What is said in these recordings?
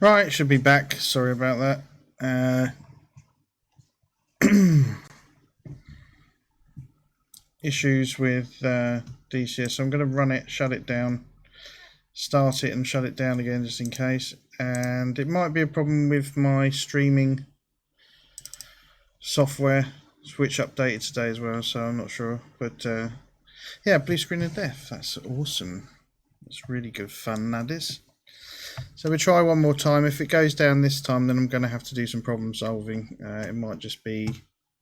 Right, should be back. Sorry about that. Issues with DCS. So I'm going to run it, shut it down, start it and shut it down again just in case. And it might be a problem with my streaming software, which updated today as well, so I'm not sure. But yeah, blue screen of death. That's awesome. That's really good fun, that is. So we'll try one more time. If it goes down this time, then I'm going to have to do some problem solving. It might just be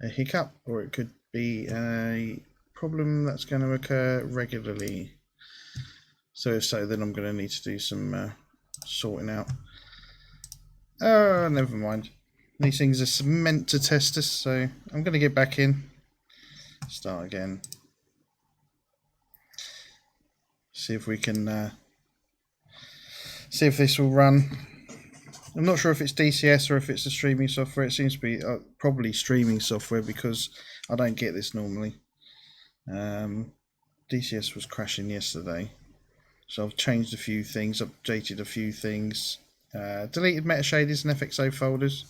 a hiccup, or it could be a problem that's going to occur regularly. So if so, then I'm going to need to do some sorting out. Oh, never mind. These things are meant to test us, so I'm going to get back in. Start again. See if we can... see if this will run. I'm not sure if it's DCS or if it's the streaming software. It seems to be probably streaming software because I don't get this normally. DCS was crashing yesterday, so I've changed a few things, updated a few things, deleted metashaders and FXO folders.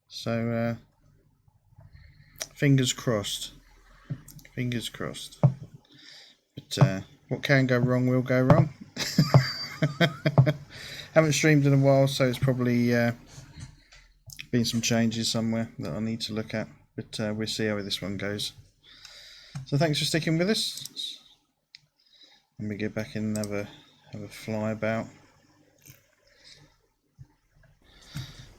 So fingers crossed. Fingers crossed. But what can go wrong will go wrong. Haven't streamed in a while, so it's probably been some changes somewhere that I need to look at, but we'll see how this one goes. So thanks for sticking with us. Let me get back in and have a fly about.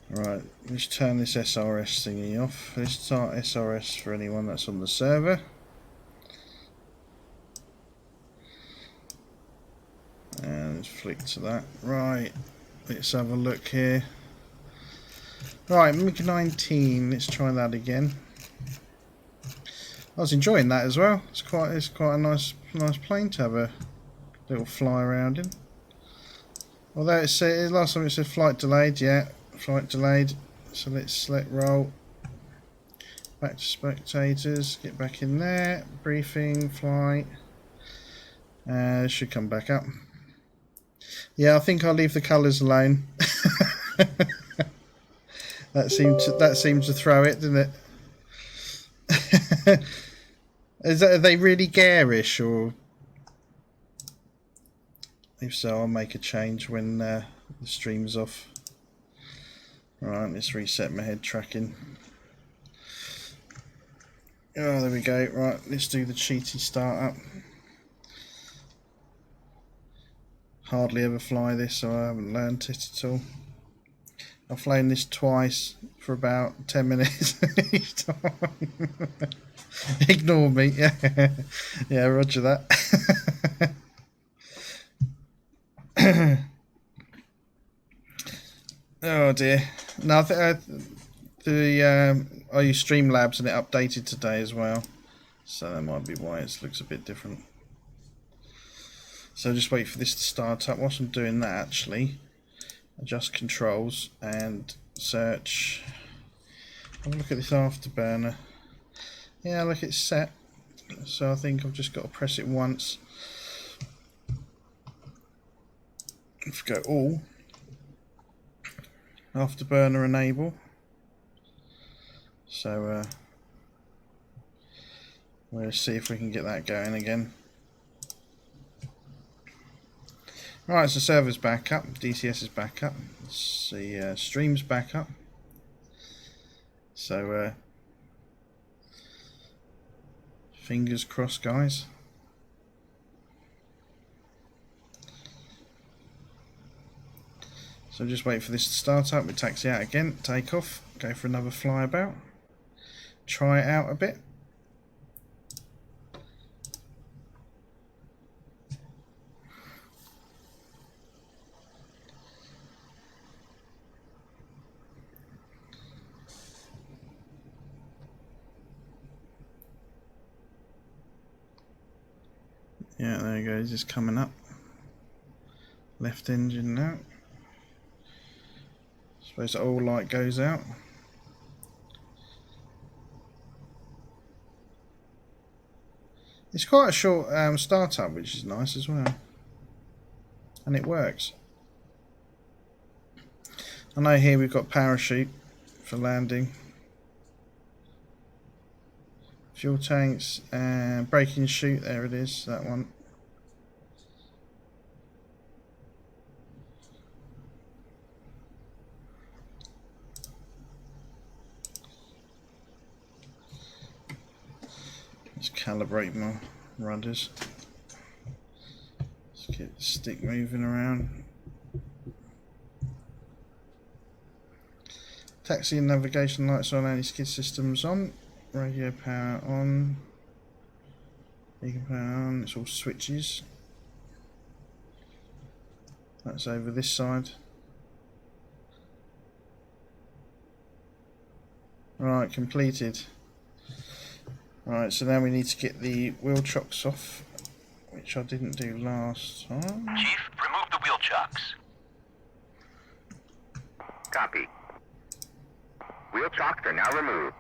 Right, let's turn this SRS thingy off. Let's start SRS for anyone that's on the server. And let's flick to that. Right, let's have a look here. Right, Mig-19. Let's try that again. I was enjoying that as well. It's quite a nice plane to have a little fly around in. Although it said last time it said flight delayed. Yeah, flight delayed. So let's select roll. Back to spectators. Get back in there. Briefing. Flight. It should come back up. Yeah, I think I'll leave the colours alone. That seemed to throw it, didn't it? Are they really garish, or if so, I'll make a change when the stream's off. Right, let's reset my head tracking. Oh, there we go. Right, let's do the cheaty startup. Hardly ever fly this, so I haven't learned it at all. I've flown this twice for about 10 minutes each time. Ignore me. Yeah, yeah, roger that. Oh dear. No, I use Streamlabs and it updated today as well, so that might be why it looks a bit different. So just wait for this to start up. Whilst I'm doing that, actually, adjust controls and search. Have a look at this afterburner. Yeah, look, it's set. So I think I've just got to press it once. Let's go all. Afterburner enable. So we'll see if we can get that going again. Right, so server's back up, DCS is back up, let's see, stream's back up. So fingers crossed, guys. So just wait for this to start up. We taxi out again, take off, go for another flyabout, try it out a bit. Yeah, there you go, just coming up. Left engine now. Suppose the all light goes out. It's quite a short startup, which is nice as well. And it works. I know here we've got parachute for landing. Fuel tanks and brake and chute, there it is, that one. Let's calibrate my rudders. Let's get the stick moving around. Taxi and navigation lights on, anti-skid systems on. Radio power on. Beacon power on, it's all switches. That's over this side. Right, completed. Right, so now we need to get the wheel chocks off, which I didn't do last time. Chief, remove the wheel chocks. Copy. Wheel chocks are now removed.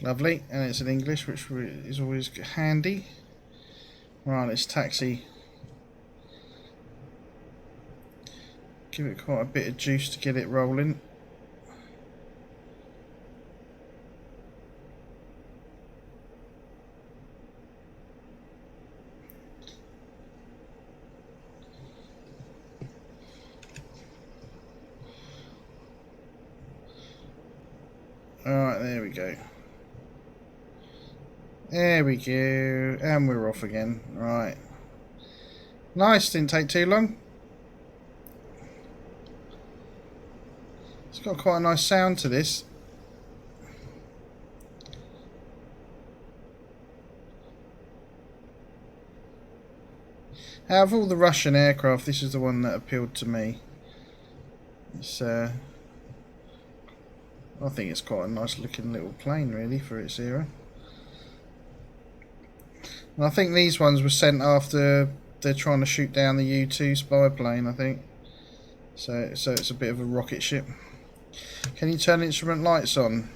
Lovely, and it's in English, which is always handy. Right, let's taxi. Give it quite a bit of juice to get it rolling. Alright, there we go. There we go. And we're off again. Right. Nice, didn't take too long. It's got quite a nice sound to this. Out of all the Russian aircraft, this is the one that appealed to me. It's I think it's quite a nice looking little plane really for its era. And I think these ones were sent after they're trying to shoot down the U-2 spy plane, I think. So it's a bit of a rocket ship. Can you turn instrument lights on?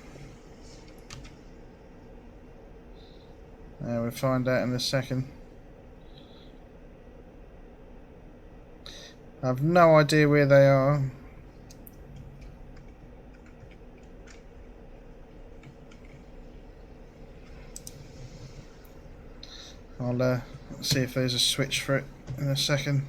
We'll find out in a second. I have no idea where they are. I'll see if there's a switch for it in a second.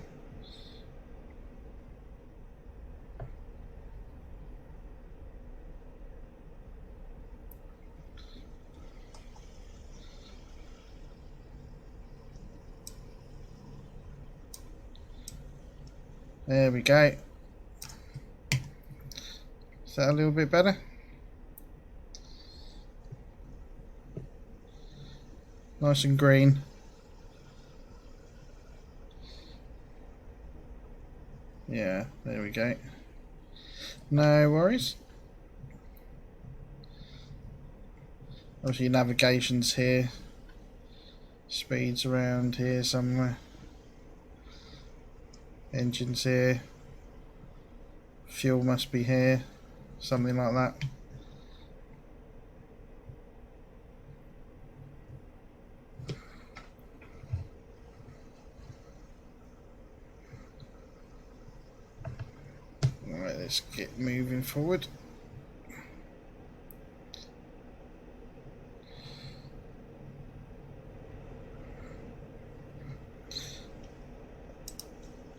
There we go. Is that a little bit better? Nice and green. Yeah, there we go. No worries. Obviously navigation's here. Speed's around here somewhere. Engine's here. Fuel must be here. Something like that. Alright, let's get moving forward.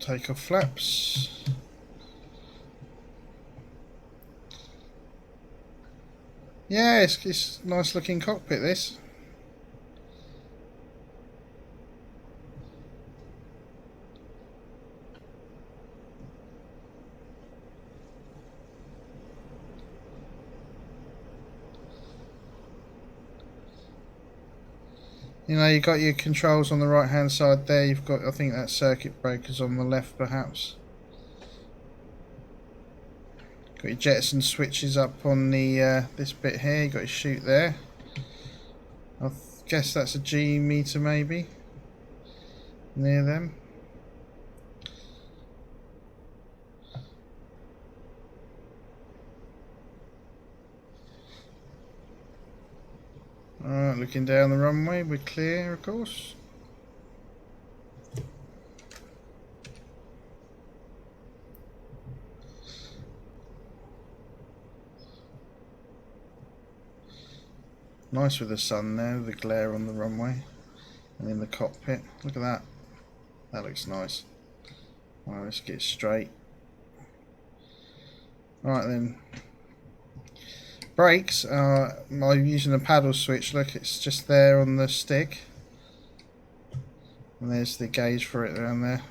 Take off flaps. Yeah, it's a nice looking cockpit this. You know, you've got your controls on the right hand side there. You've got, I think that circuit breaker's on the left perhaps. Got your Jetson switches up on the this bit here. You've got your chute there. I guess that's a G meter maybe. Near them. Alright, looking down the runway, we're clear of course. Nice with the sun there, the glare on the runway and in the cockpit. Look at that. That looks nice. Alright, let's get straight. Alright then. Brakes, I'm using a paddle switch. Look, it's just there on the stick. And there's the gauge for it down there.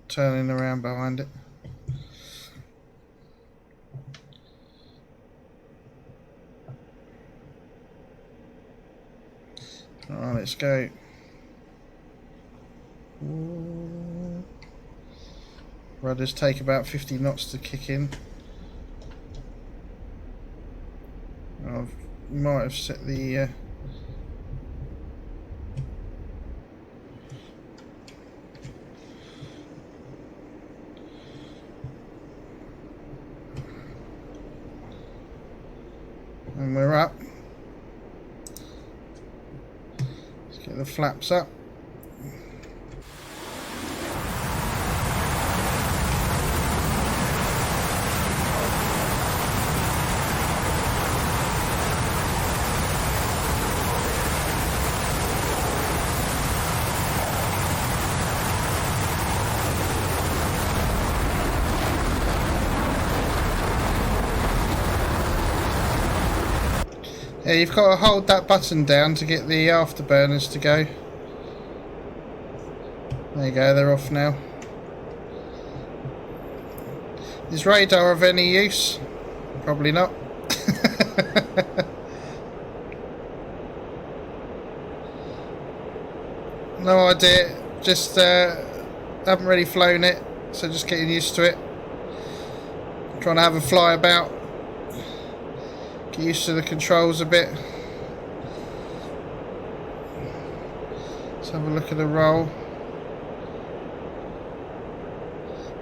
Turning around behind it. Alright, let's go. Ooh. Rudders take about 50 knots to kick in. I might have set the and we're up. Let's get the flaps up. Yeah, you've got to hold that button down to get the afterburners to go. There you go, they're off now. Is radar of any use? Probably not. No idea, just haven't really flown it, so just getting used to it. Trying to have a fly about. Get used to the controls a bit. Let's have a look at the roll.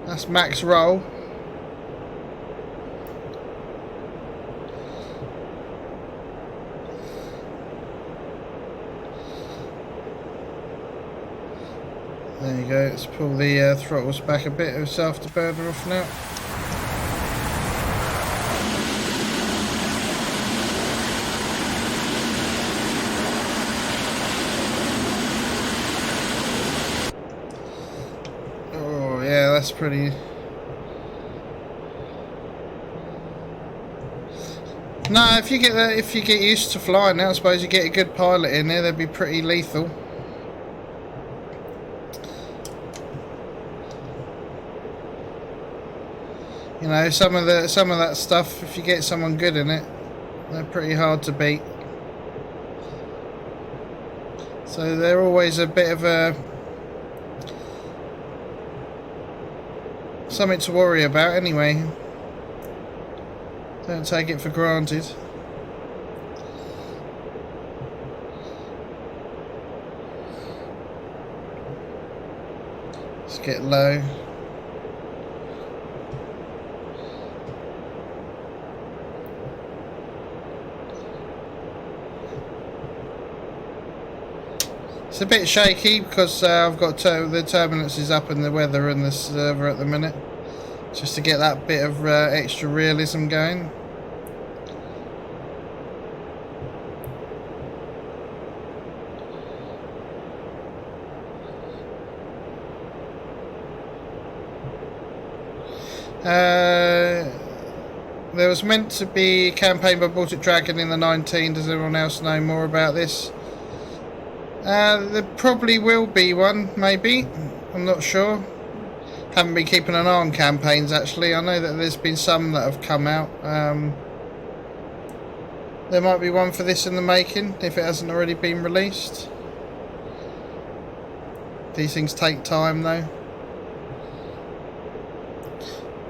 That's max roll. There you go, let's pull the throttles back a bit. It's afterburner off now. That's pretty. No, if you get used to flying now, I suppose you get a good pilot in there, they'd be pretty lethal. You know, some of that stuff, if you get someone good in it, they're pretty hard to beat. So they're always a bit of a something to worry about anyway. Don't take it for granted. Let's get low. It's a bit shaky because I've got the turbulence is up and the weather and the server at the minute, just to get that bit of extra realism going. There was meant to be a campaign by Baltic Dragon in the 19. Does anyone else know more about this? There probably will be one, maybe. I'm not sure. Haven't been keeping an eye on campaigns actually. I know that there's been some that have come out. There might be one for this in the making if it hasn't already been released. These things take time though.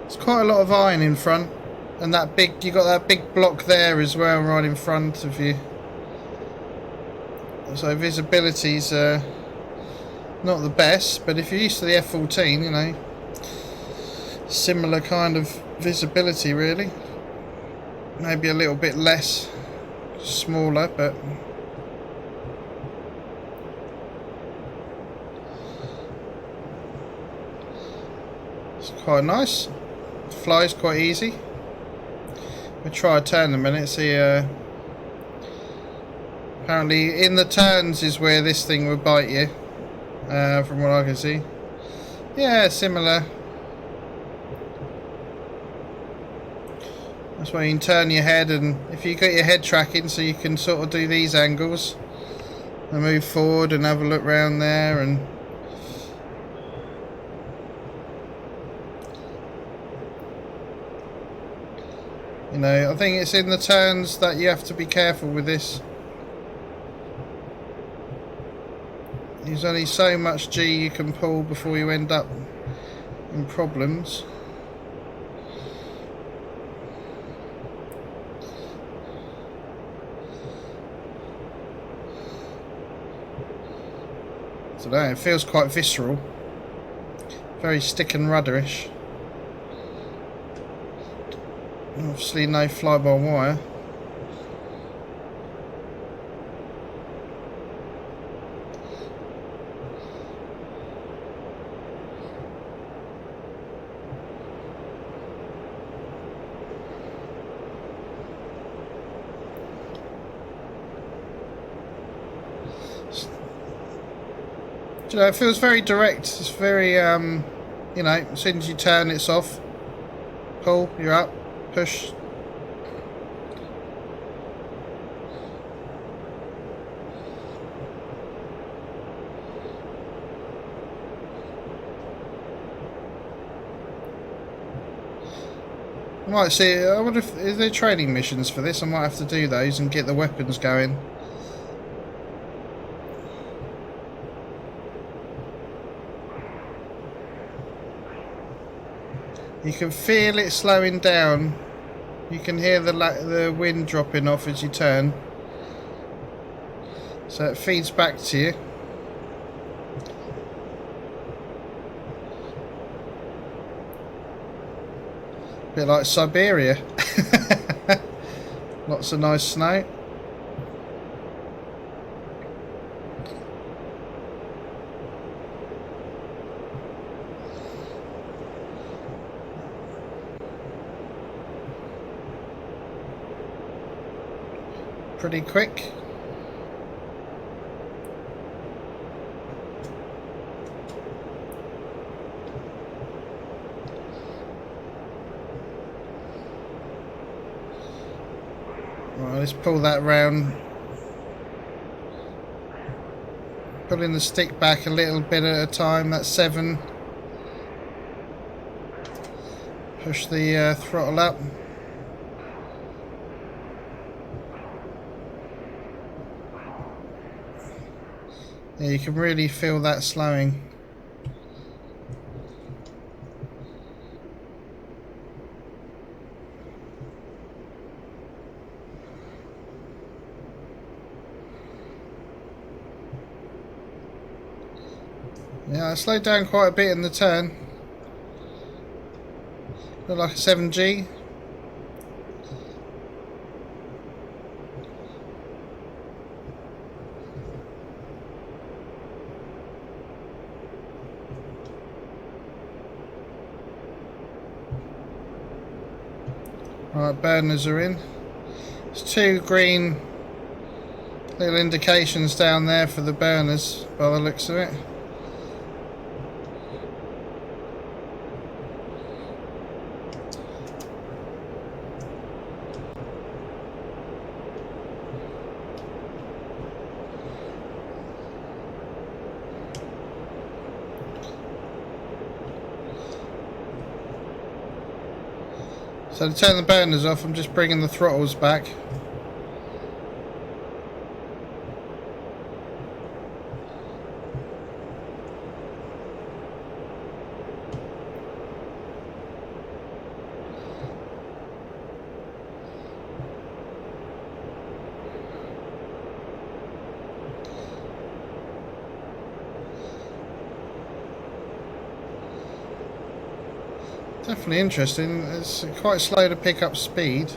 There's quite a lot of iron in front, and that big, you got that big block there as well, right in front of you. So visibility's not the best, but if you're used to the F-14, you know, similar kind of visibility really. Maybe a little bit less, smaller, but it's quite nice. Flies quite easy. We'll try a turn in a minute, see Apparently in the turns is where this thing would bite you, from what I can see. Yeah, similar. That's why you can turn your head, and if you got your head tracking, so you can sort of do these angles and move forward and have a look round there. And you know, I think it's in the turns that you have to be careful with this. There's only so much G you can pull before you end up in problems. So that it feels quite visceral, very stick and rudderish. Obviously no fly-by-wire. Do you know, it feels very direct. It's very, you know, as soon as you turn, it's off. Pull, you're up. Push. I might see. I wonder if is there training missions for this. I might have to do those and get the weapons going. You can feel it slowing down. You can hear the wind dropping off as you turn. So it feeds back to you. A bit like Siberia. Lots of nice snow. Pretty quick. Right, let's pull that round. Pulling the stick back a little bit at a time. That's 7. Push the throttle up. Yeah, you can really feel that slowing. Yeah, I slowed down quite a bit in the turn. Look like a 7G. Right, burners are in. There's 2 green little indications down there for the burners by the looks of it. So to turn the burners off, I'm just bringing the throttles back. Definitely interesting. It's quite slow to pick up speed.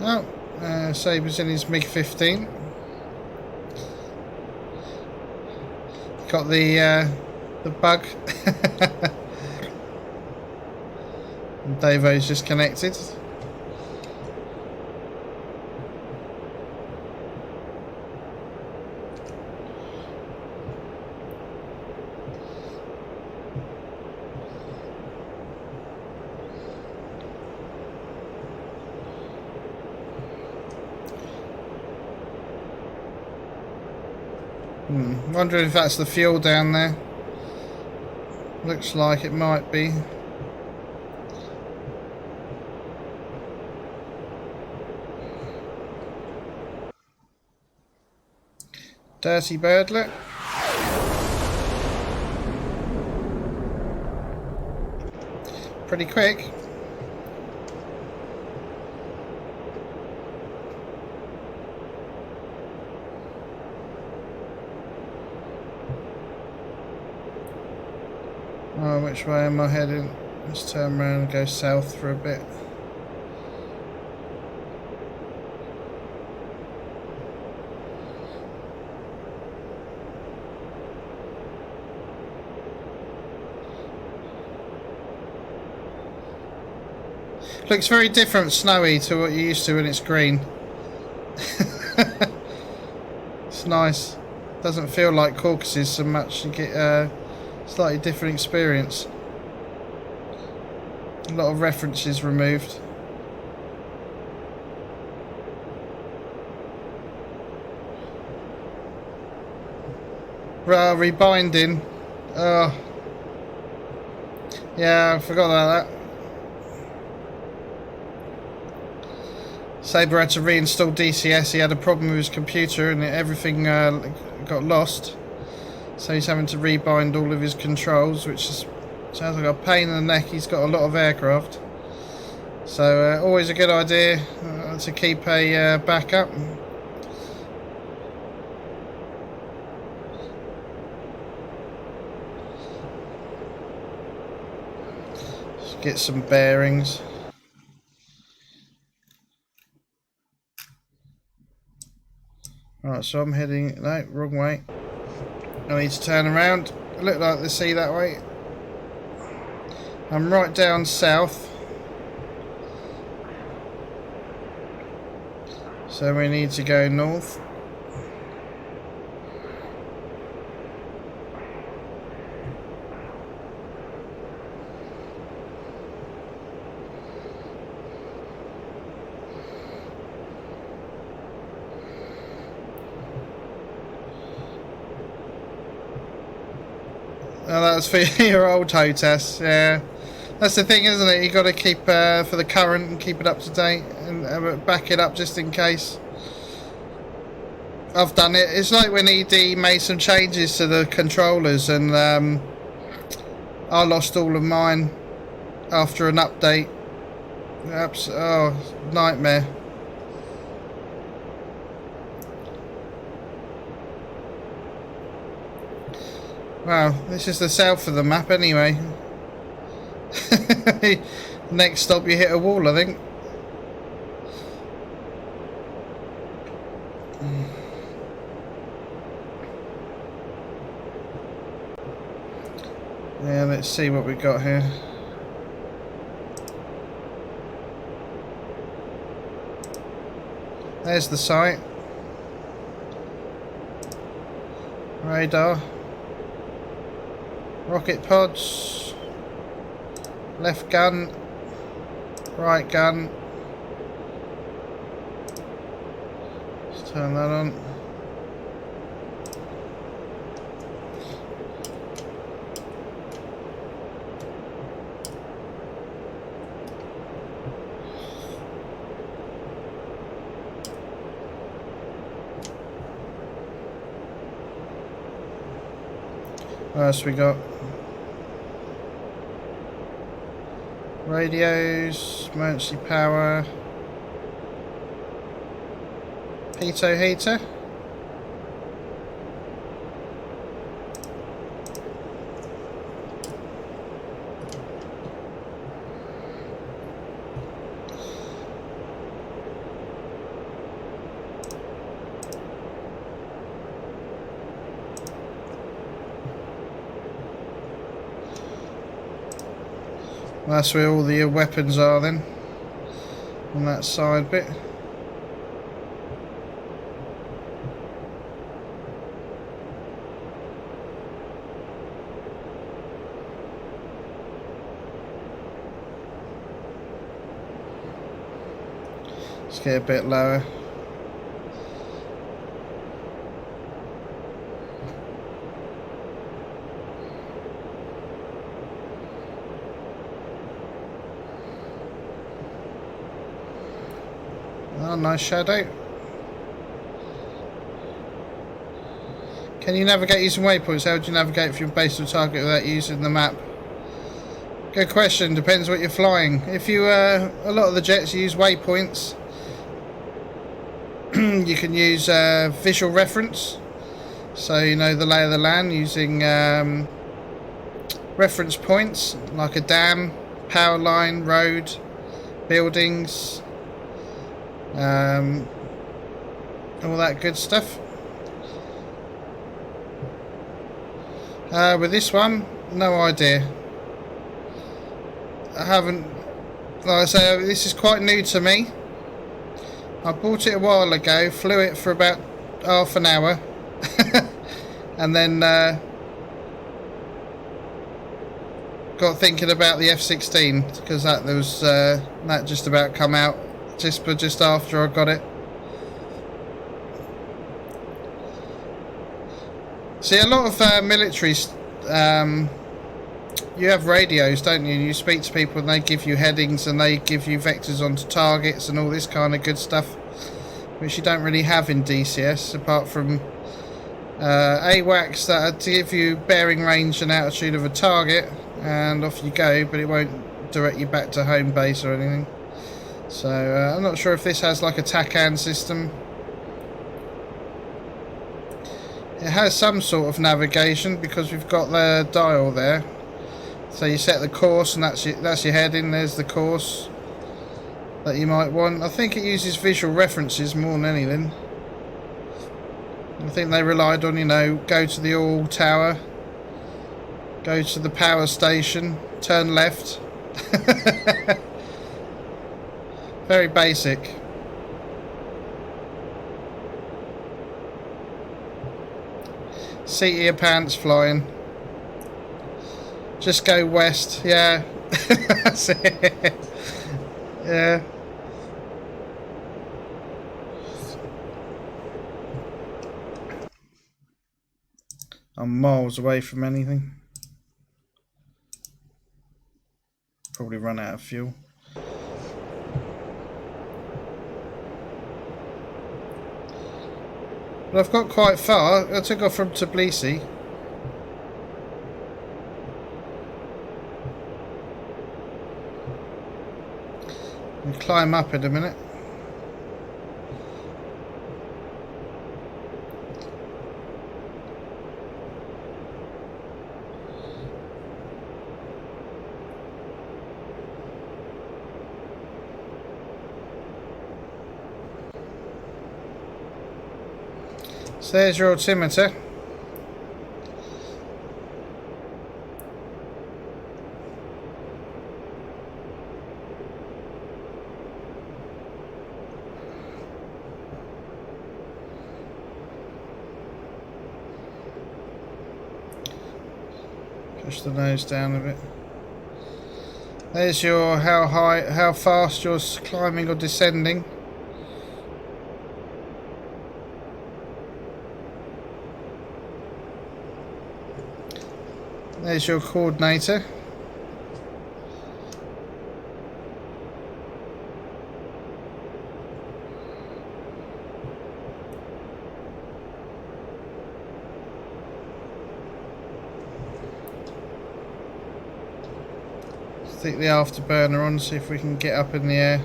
Oh, Saber's in his MiG-15. Got the bug. And Davo's just connected. Wondering if that's the fuel down there. Looks like it might be. Dirty birdlet. Pretty quick. Oh, which way am I heading? Let's turn around and go south for a bit. Looks very different snowy to what you're used to when it's green. It's nice. Doesn't feel like Caucasus so much. You get slightly different experience. A lot of references removed. Rebinding. Oh. Yeah, I forgot about that. Saber had to reinstall DCS. He had a problem with his computer and everything got lost. So he's having to rebind all of his controls, which is, sounds like a pain in the neck. He's got a lot of aircraft. So always a good idea to keep a backup. Just get some bearings. Alright, so I'm heading, no, wrong way. I need to turn around. I look like the sea that way. I'm right down south. So we need to go north. Oh, that was for your old HOTAS, yeah. That's the thing, isn't it? You got to keep for the current and keep it up to date and back it up just in case. I've done it. It's like when ED made some changes to the controllers and I lost all of mine after an update. Oh, nightmare. Wow, this is the south of the map anyway. Next stop you hit a wall, I think. Yeah, let's see what we got here. There's the site. Radar. Rocket pods. Left gun. Right gun. Let's turn that on. What else we got? Radios, emergency power, pitot heater. That's where all the weapons are then, on that side bit. Let's get a bit lower. Oh, nice shadow. Can you navigate using waypoints? How would you navigate from your base to a target without using the map? Good question. Depends what you're flying. If you, a lot of the jets use waypoints. You can use visual reference. So you know the lay of the land using reference points like a dam, power line, road, buildings. All that good stuff. With this one, no idea. I haven't, like I say, this is quite new to me. I bought it a while ago, flew it for about half an hour, and then got thinking about the F-16 because that was that just about come out just after I got it. See, a lot of militaries, you have radios, don't you? You speak to people and they give you headings and they give you vectors onto targets and all this kind of good stuff, which you don't really have in DCS, apart from AWACS that are to give you bearing range and altitude of a target, and off you go, but it won't direct you back to home base or anything. So I'm not sure if this has like a TACAN system. It has some sort of navigation because we've got the dial there. So you set the course and that's your heading. There's the course that you might want. I think it uses visual references more than anything. I think they relied on, you know, go to the oil tower, go to the power station, turn left. Very basic. Seat of your pants flying. Just go west, yeah. That's it. Yeah. I'm miles away from anything. Probably run out of fuel. But I've got quite far. I took off from Tbilisi. We'll climb up in a minute. So there's your altimeter. Push the nose down a bit. There's your how fast you're climbing or descending. There's your coordinator. Stick the afterburner on, see if we can get up in the air.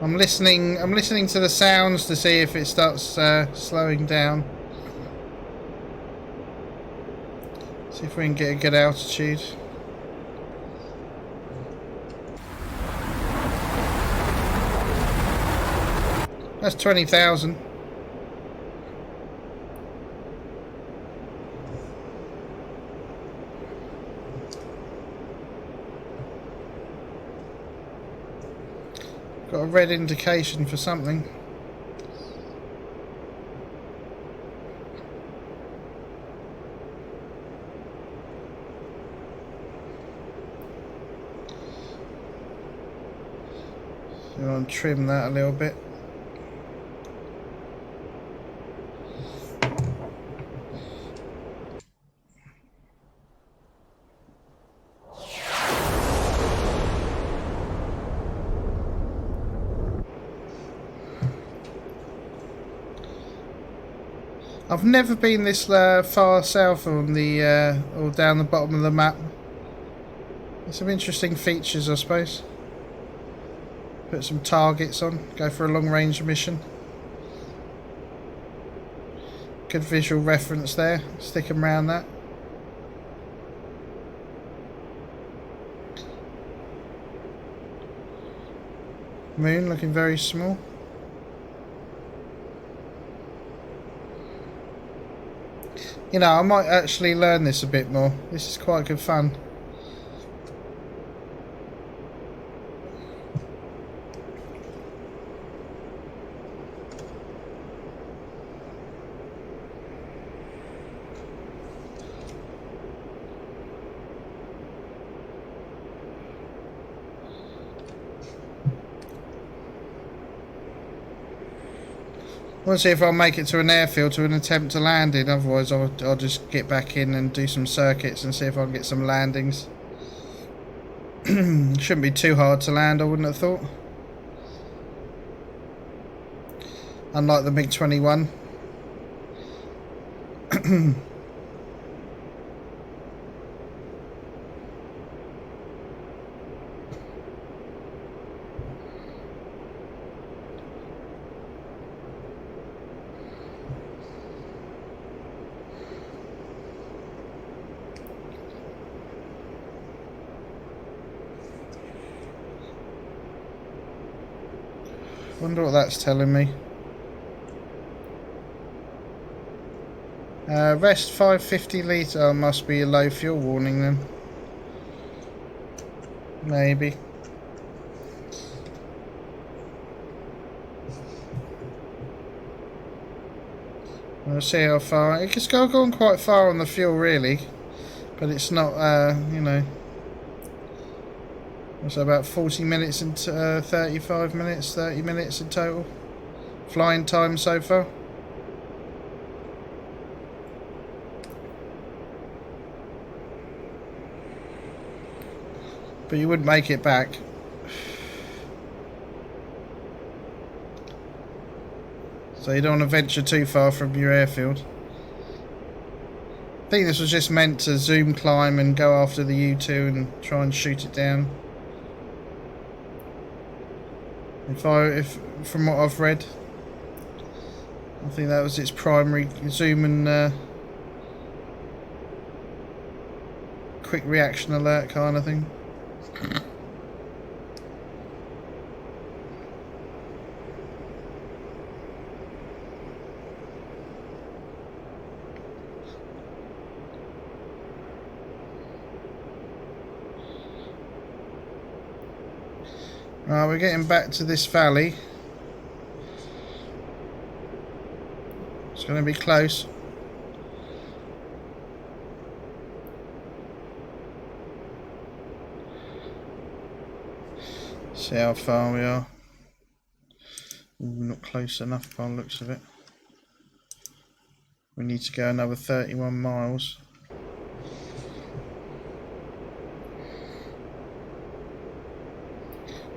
I'm listening to the sounds to see if it starts slowing down. See if we can get a good altitude. That's 20,000. Got a red indication for something. So I'll trim that a little bit. I've never been this far south on the or down the bottom of the map. There's some interesting features, I suppose. Put some targets on, go for a long range mission. Good visual reference there, stick them around that. Moon looking very small. You know, I might actually learn this a bit more. This is quite good fun. I want to see if I'll make it to an airfield to an attempt to land in. Otherwise I'll just get back in and do some circuits and see if I can get some landings. Shouldn't be too hard to land, I wouldn't have thought. Unlike the Mig-21. Wonder what that's telling me. Rest 550 litre. Oh, must be a low fuel warning then. Maybe. We'll see how far. It's gone quite far on the fuel really, but it's not. You know. So about 40 minutes and 35 minutes, 30 minutes in total. Flying time so far. But you would make it back. So you don't want to venture too far from your airfield. I think this was just meant to zoom climb and go after the U2 and try and shoot it down. If from what I've read, I think that was its primary zoom and quick reaction alert kind of thing. Right, we're getting back to this valley. It's going to be close. See how far we are. Ooh, not close enough by the looks of it. We need to go another 31 miles.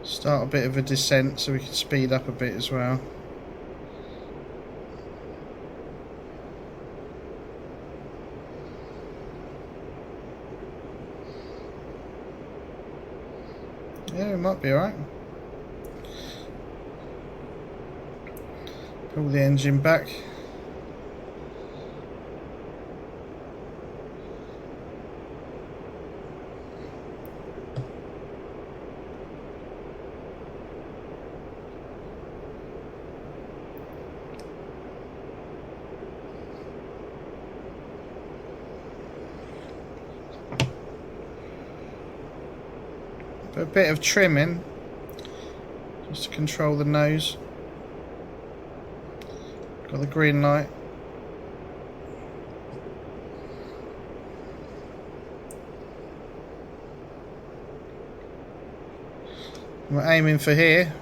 Start a bit of a descent so we can speed up a bit as well. Yeah, it might be alright. Pull the engine back. A bit of trimming just to control the nose. Got the green light. We're aiming for here.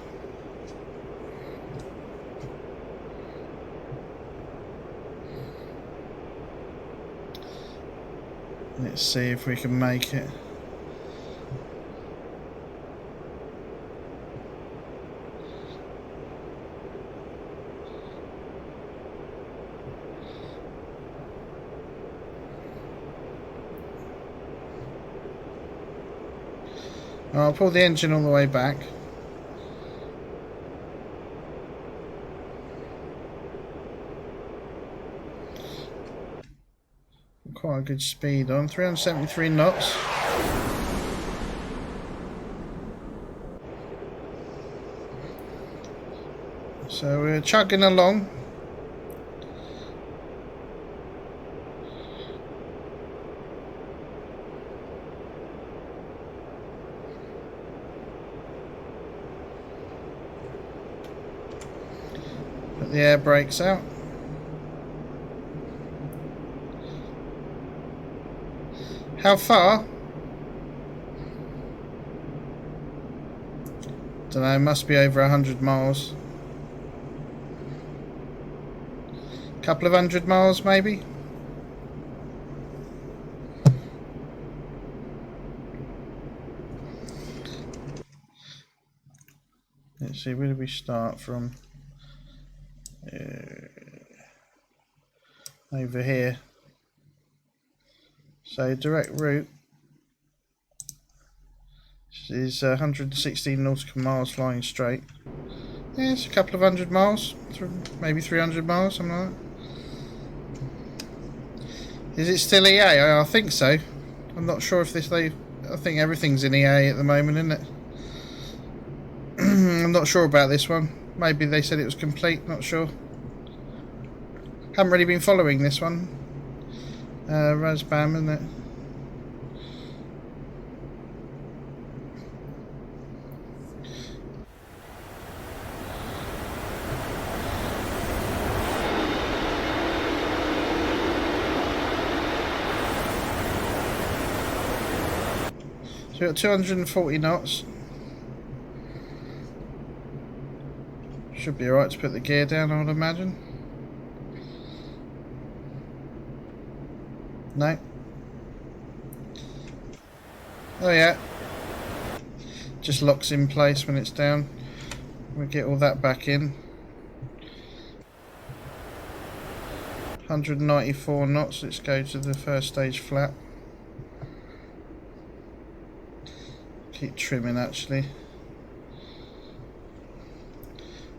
Let's see if we can make it. I'll pull the engine all the way back. Quite a good speed on, 373 knots. So we're chugging along. Put the air brakes out. How far? Don't know, must be over 100 miles. Couple of 100 miles maybe? Let's see, where do we start from? Over here. So direct route is 116 nautical miles flying straight. Yeah, it's a couple of 100 miles, maybe 300 miles, something like that. Is it still EA? I think so. I'm not sure if I think everything's in EA at the moment, isn't it? I'm not sure about this one. Maybe they said it was complete, not sure. Haven't really been following this one. Razbam, isn't it? So we've got 240 knots. Should be alright to put the gear down, I would imagine. No. Oh yeah. Just locks in place when it's down. We'll get all that back in. 194 knots. Let's go to the first stage flap. Keep trimming actually.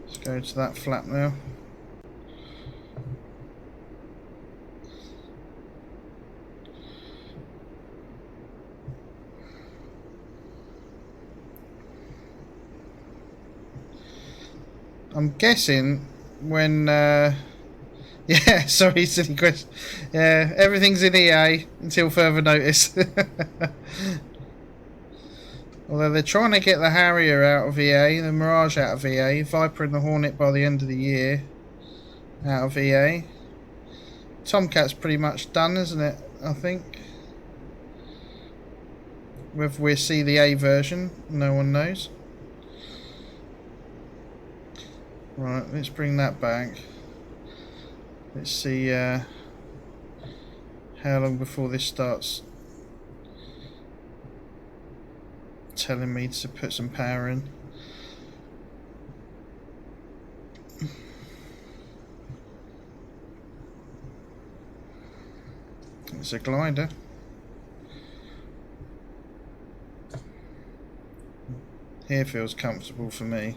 Let's go to that flap now. I'm guessing when yeah, sorry, silly question. Yeah, everything's in EA until further notice. Although they're trying to get the Harrier out of EA, the Mirage out of EA, Viper and the Hornet by the end of the year out of EA. Tomcat's pretty much done, isn't it? I think. Whether we'll see the A version, no one knows. Right, let's bring that back. Let's see how long before this starts telling me to put some power in. It's a glider. Here feels comfortable for me.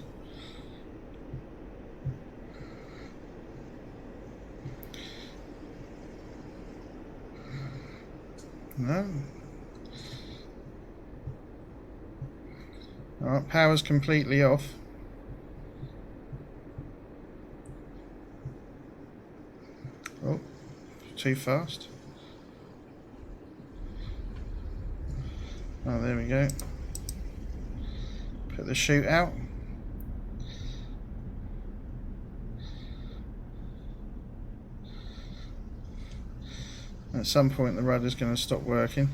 No. Alright, power's completely off. Oh, too fast. Oh, there we go. Put the chute out. At some point the rudder's going to stop working.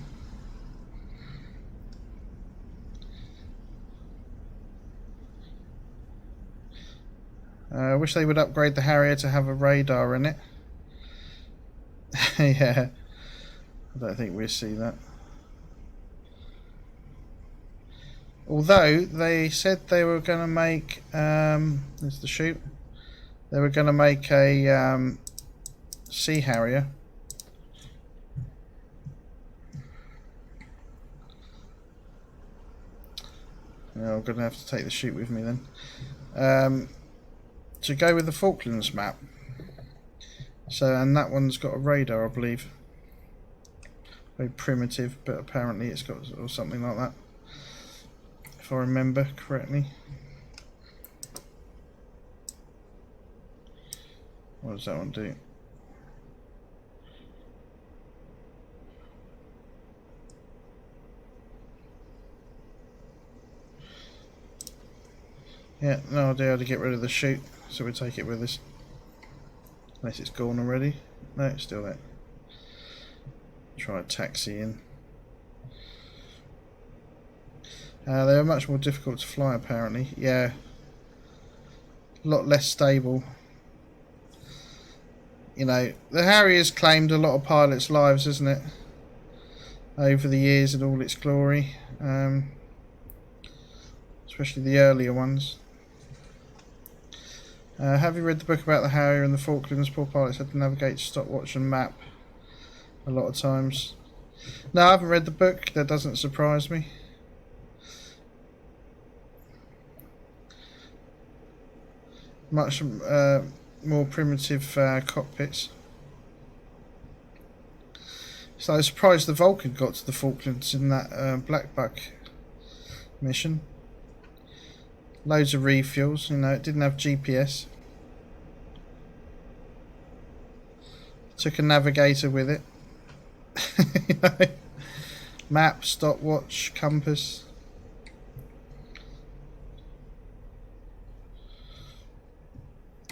I wish they would upgrade the Harrier to have a radar in it. Yeah, I don't think we'll see that. Although they said they were going to make, there's the chute. They were going to make a Sea Harrier. Yeah, I'm going to have to take the chute with me then. To go with the Falklands map. So, and that one's got a radar, I believe. Very primitive, but apparently it's got or something like that, if I remember correctly. What does that one do? Yeah, no idea how to get rid of the chute, so we take it with us. Unless it's gone already. No, it's still there. Try a taxi in. They are much more difficult to fly apparently. Yeah. A lot less stable. You know, the Harrier's claimed a lot of pilots' lives, hasn't it? Over the years in all its glory. Especially the earlier ones. Have you read the book about the Harrier and the Falklands? Poor pilots had to navigate, stopwatch and map a lot of times. No, I haven't read the book. That doesn't surprise me. Much more primitive cockpits. So I was surprised the Vulcan got to the Falklands in that Black Buck mission. Loads of refuels, you know, it didn't have GPS. Took a navigator with it. You know? Map, stopwatch, compass.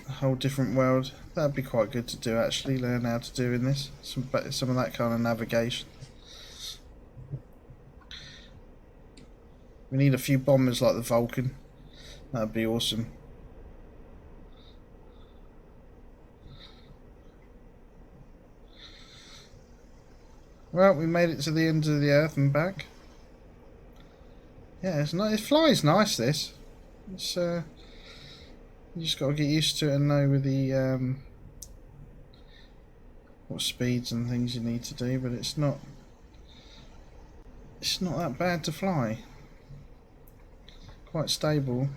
A whole different world. That'd be quite good to do actually, learn how to do in this. Some of that kind of navigation. We need a few bombers like the Vulcan. That'd be awesome. Well, we made it to the end of the Earth and back. Yeah, it's nice. It flies nice. This. It's you just got to get used to it and know with the what speeds and things you need to do. But it's not that bad to fly. Quite stable.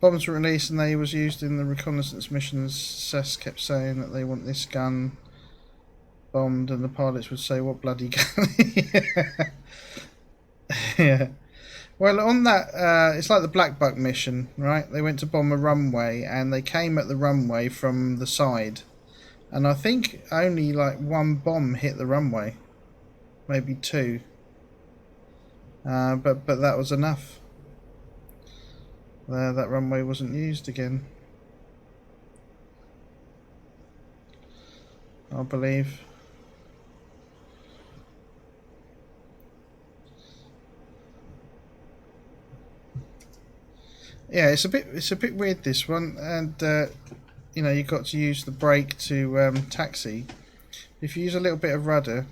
Bombs were released and they was used in the reconnaissance missions. SAS kept saying that they want this gun bombed, and the pilots would say, "What bloody gun?" Yeah. Well, on that, it's like the Black Buck mission, right? They went to bomb a runway and they came at the runway from the side, and I think only like one bomb hit the runway, maybe two. But that was enough. That runway wasn't used again, I believe. Yeah, it's a bit weird this one, and you know, you've got to use the brake to taxi. If you use a little bit of rudder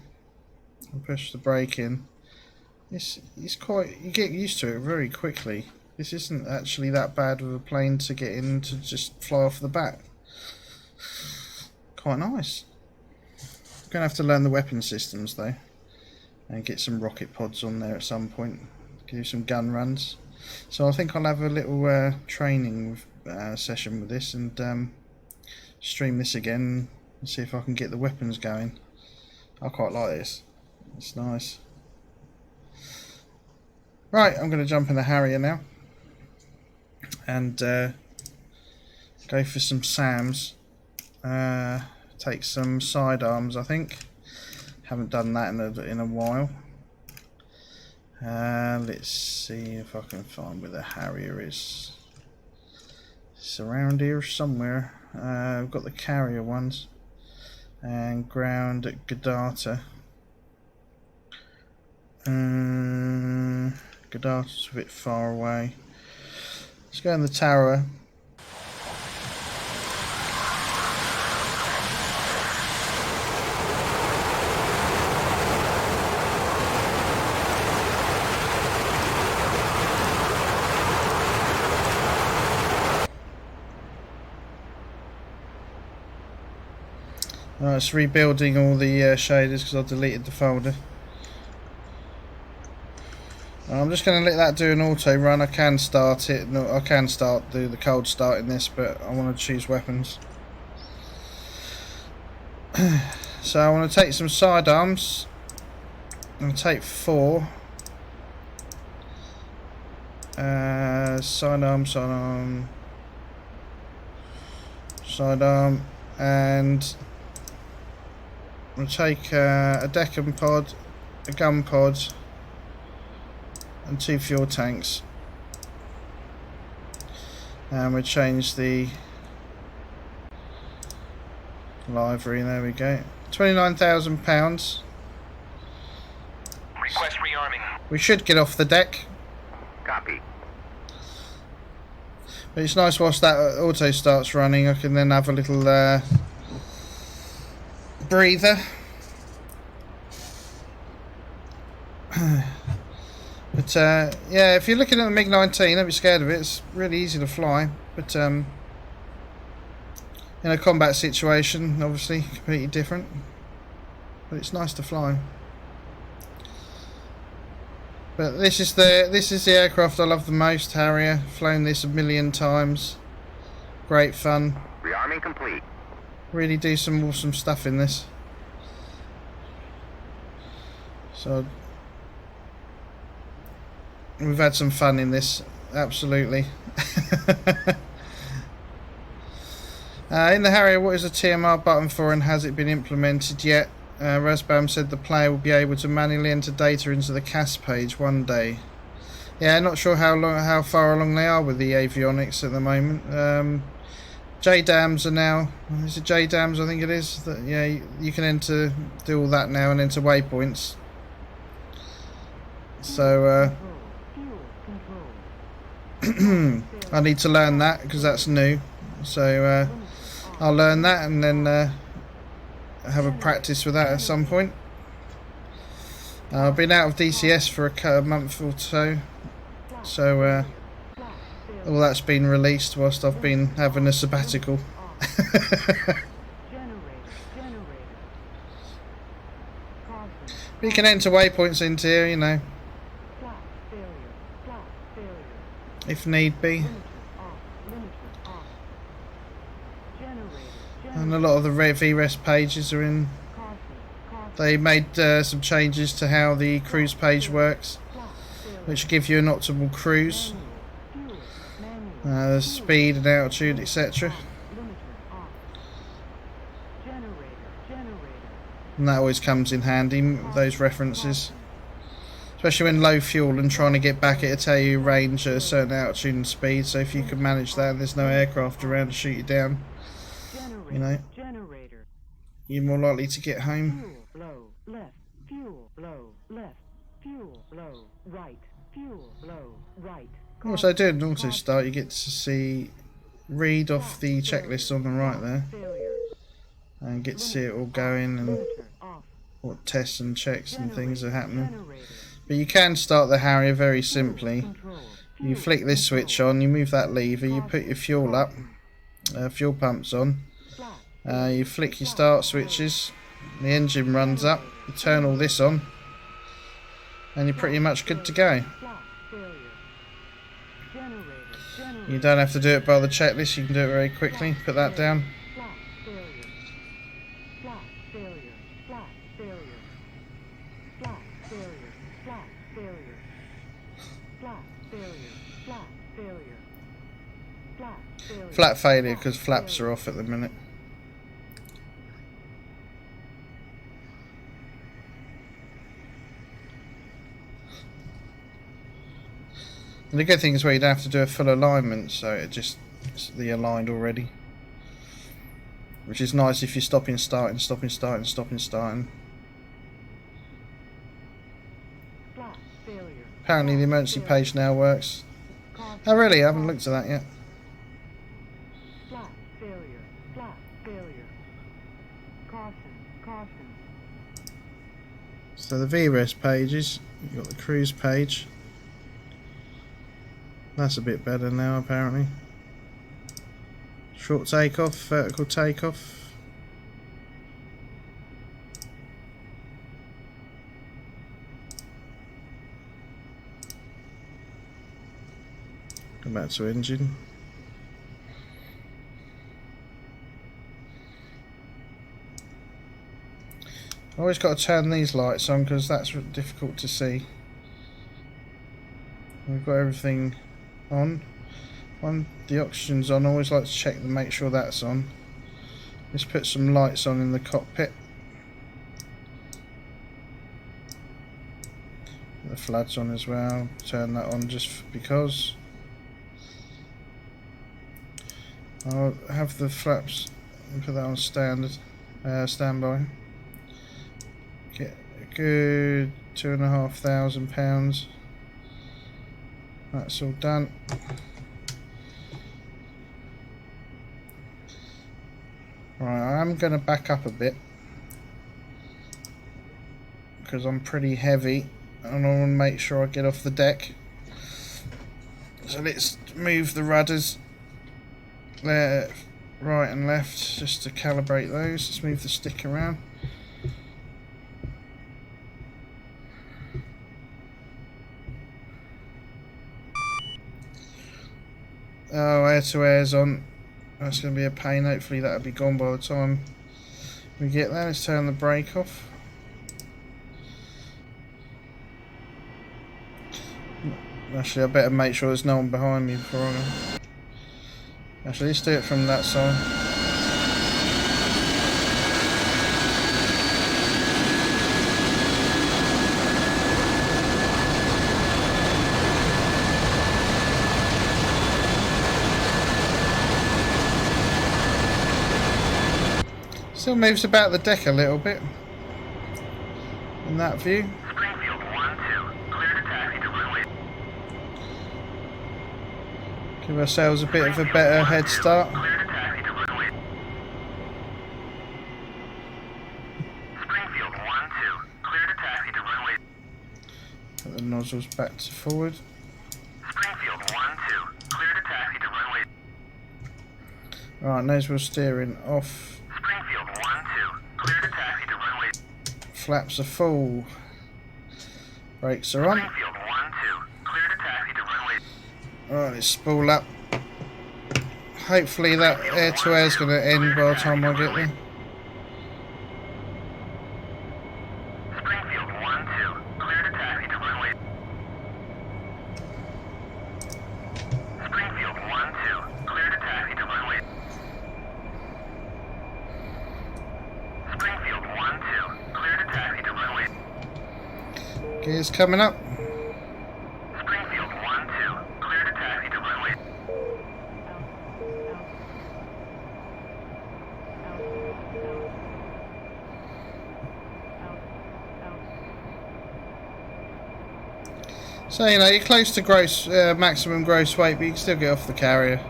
and push the brake in, it's quite, you get used to it very quickly. This isn't actually that bad of a plane to get in to just fly off the bat. Quite nice. I'm going to have to learn the weapon systems though, and get some rocket pods on there at some point. Do some gun runs. So I think I'll have a little training session with this and stream this again and see if I can get the weapons going. I quite like this. It's nice. Right, I'm going to jump in the Harrier now and go for some SAMs. Take some sidearms, I think. Haven't done that in a while. Let's see if I can find where the Harrier is. It's around here somewhere. We've got the carrier ones and ground at Godata. Godata's a bit far away. Let's go in the tower. Right, it's rebuilding all the shaders because I deleted the folder. I'm just going to let that do an auto run. I can start it. No, I can do the cold start in this, but I want to choose weapons. So I want to take some sidearms. I'm going to take 4. Sidearm, and I'm going to take a Deccan pod, a gun pod, and 2 fuel tanks. And we'll change the livery. There we go. £29,000. Request rearming. We should get off the deck. Copy. But it's nice whilst that auto starts running, I can then have a little breather. But yeah, if you're looking at the Mig-19, don't be scared of it. It's really easy to fly. But in a combat situation, obviously completely different. But it's nice to fly. But this is the aircraft I love the most, Harrier. Flown this a million times. Great fun. Rearming complete. Really do some awesome stuff in this. So we've had some fun in this, absolutely. In the Harrier, what is the TMR button for and has it been implemented yet? Razbam said the player will be able to manually enter data into the CAS page one day. Yeah, not sure how far along they are with the avionics at the moment. JDAMs are now, is it JDAMs I think it is? That, yeah, you can do all that now and enter waypoints. So I need to learn that because that's new. So I'll learn that and then have a practice with that at some point. I've been out of DCS for a month or so, all that's been released whilst I've been having a sabbatical. But you can enter waypoints into here, you know, if need be. And a lot of the VRES pages are in. They made some changes to how the cruise page works, which give you an optimal cruise, the speed and altitude, etc. And that always comes in handy, those references. Especially when low fuel and trying to get back, it'll tell you range at a certain altitude and speed, so if you can manage that and there's no aircraft around to shoot you down, you know, you're more likely to get home. Fuel low, left, fuel low, left, fuel low, right, fuel low, right. Also doing an auto start, you get to read off the checklist on the right there and get to see it all going and what tests and checks and things are happening. But you can start the Harrier very simply. You flick this switch on, you move that lever, you put your fuel up, fuel pumps on, you flick your start switches, the engine runs up, you turn all this on, and you're pretty much good to go. You don't have to do it by the checklist, you can do it very quickly. Put that down. Flat failure because flaps are off at the minute. And the good thing is where you don't have to do a full alignment, so it's the aligned already. Which is nice if you're stopping, starting. Flat failure. Apparently the emergency page now works. Caution. Oh really? I haven't looked at that yet. Flat failure. Flat failure. Caution. Caution. So the VRES pages, you've got the cruise page. That's a bit better now apparently. Short takeoff, vertical takeoff. Go back to engine. I always got to turn these lights on because that's difficult to see. We've got everything on. The oxygen's on. I always like to check and make sure that's on. Let's put some lights on in the cockpit. The flood's on as well. Turn that on just because. I'll have the flaps and put that on standard, standby. Get a good £2,500. That's all done. Right, I'm going to back up a bit because I'm pretty heavy and I want to make sure I get off the deck. So let's move the rudders there, right and left, just to calibrate those. Let's move the stick around. Oh, air to air's on. That's going to be a pain. Hopefully that'll be gone by the time we get there. Let's turn the brake off. Actually, I better make sure there's no one behind me before I go. Actually, let's do it from that side. Still moves about the deck a little bit in that view. Springfield 1-2, clear to taxi to runway. Give ourselves a bit of a better head start. Clear to taxi to runway. Springfield 1-2, clear to taxi to runway. Put the nozzles back to forward. Springfield 1-2, clear to taxi to runway. Right, nose wheel steering off. Springfield 1-2, clear to taxi to runway. Flaps are full. Brakes are on. Springfield 1-2, clear to taxi to runway. Right, let's spool up. Hopefully that air to air is going to end by the time I get there. Springfield 1-2, clear to taxi to runway. Springfield 1-2, clear to taxi to runway. Springfield 1-2, clear to taxi to runway. Gears coming up. Springfield 1-2, clear to taxi to runway. So, you know, you're close to gross maximum gross weight, but you can still get off the carrier.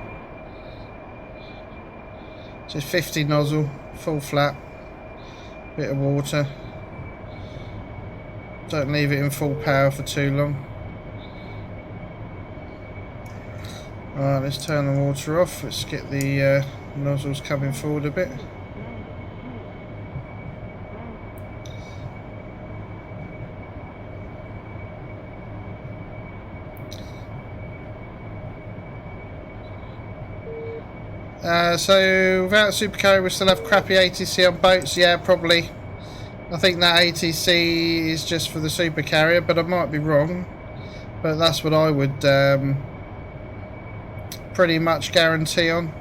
Just 50 nozzle, full flap, bit of water. Don't leave it in full power for too long. Alright, let's turn the water off. Let's get the nozzles coming forward a bit. So without supercarrier we still have crappy ATC on boats? Yeah, probably. I think that ATC is just for the supercarrier, but I might be wrong. But that's what I would pretty much guarantee on.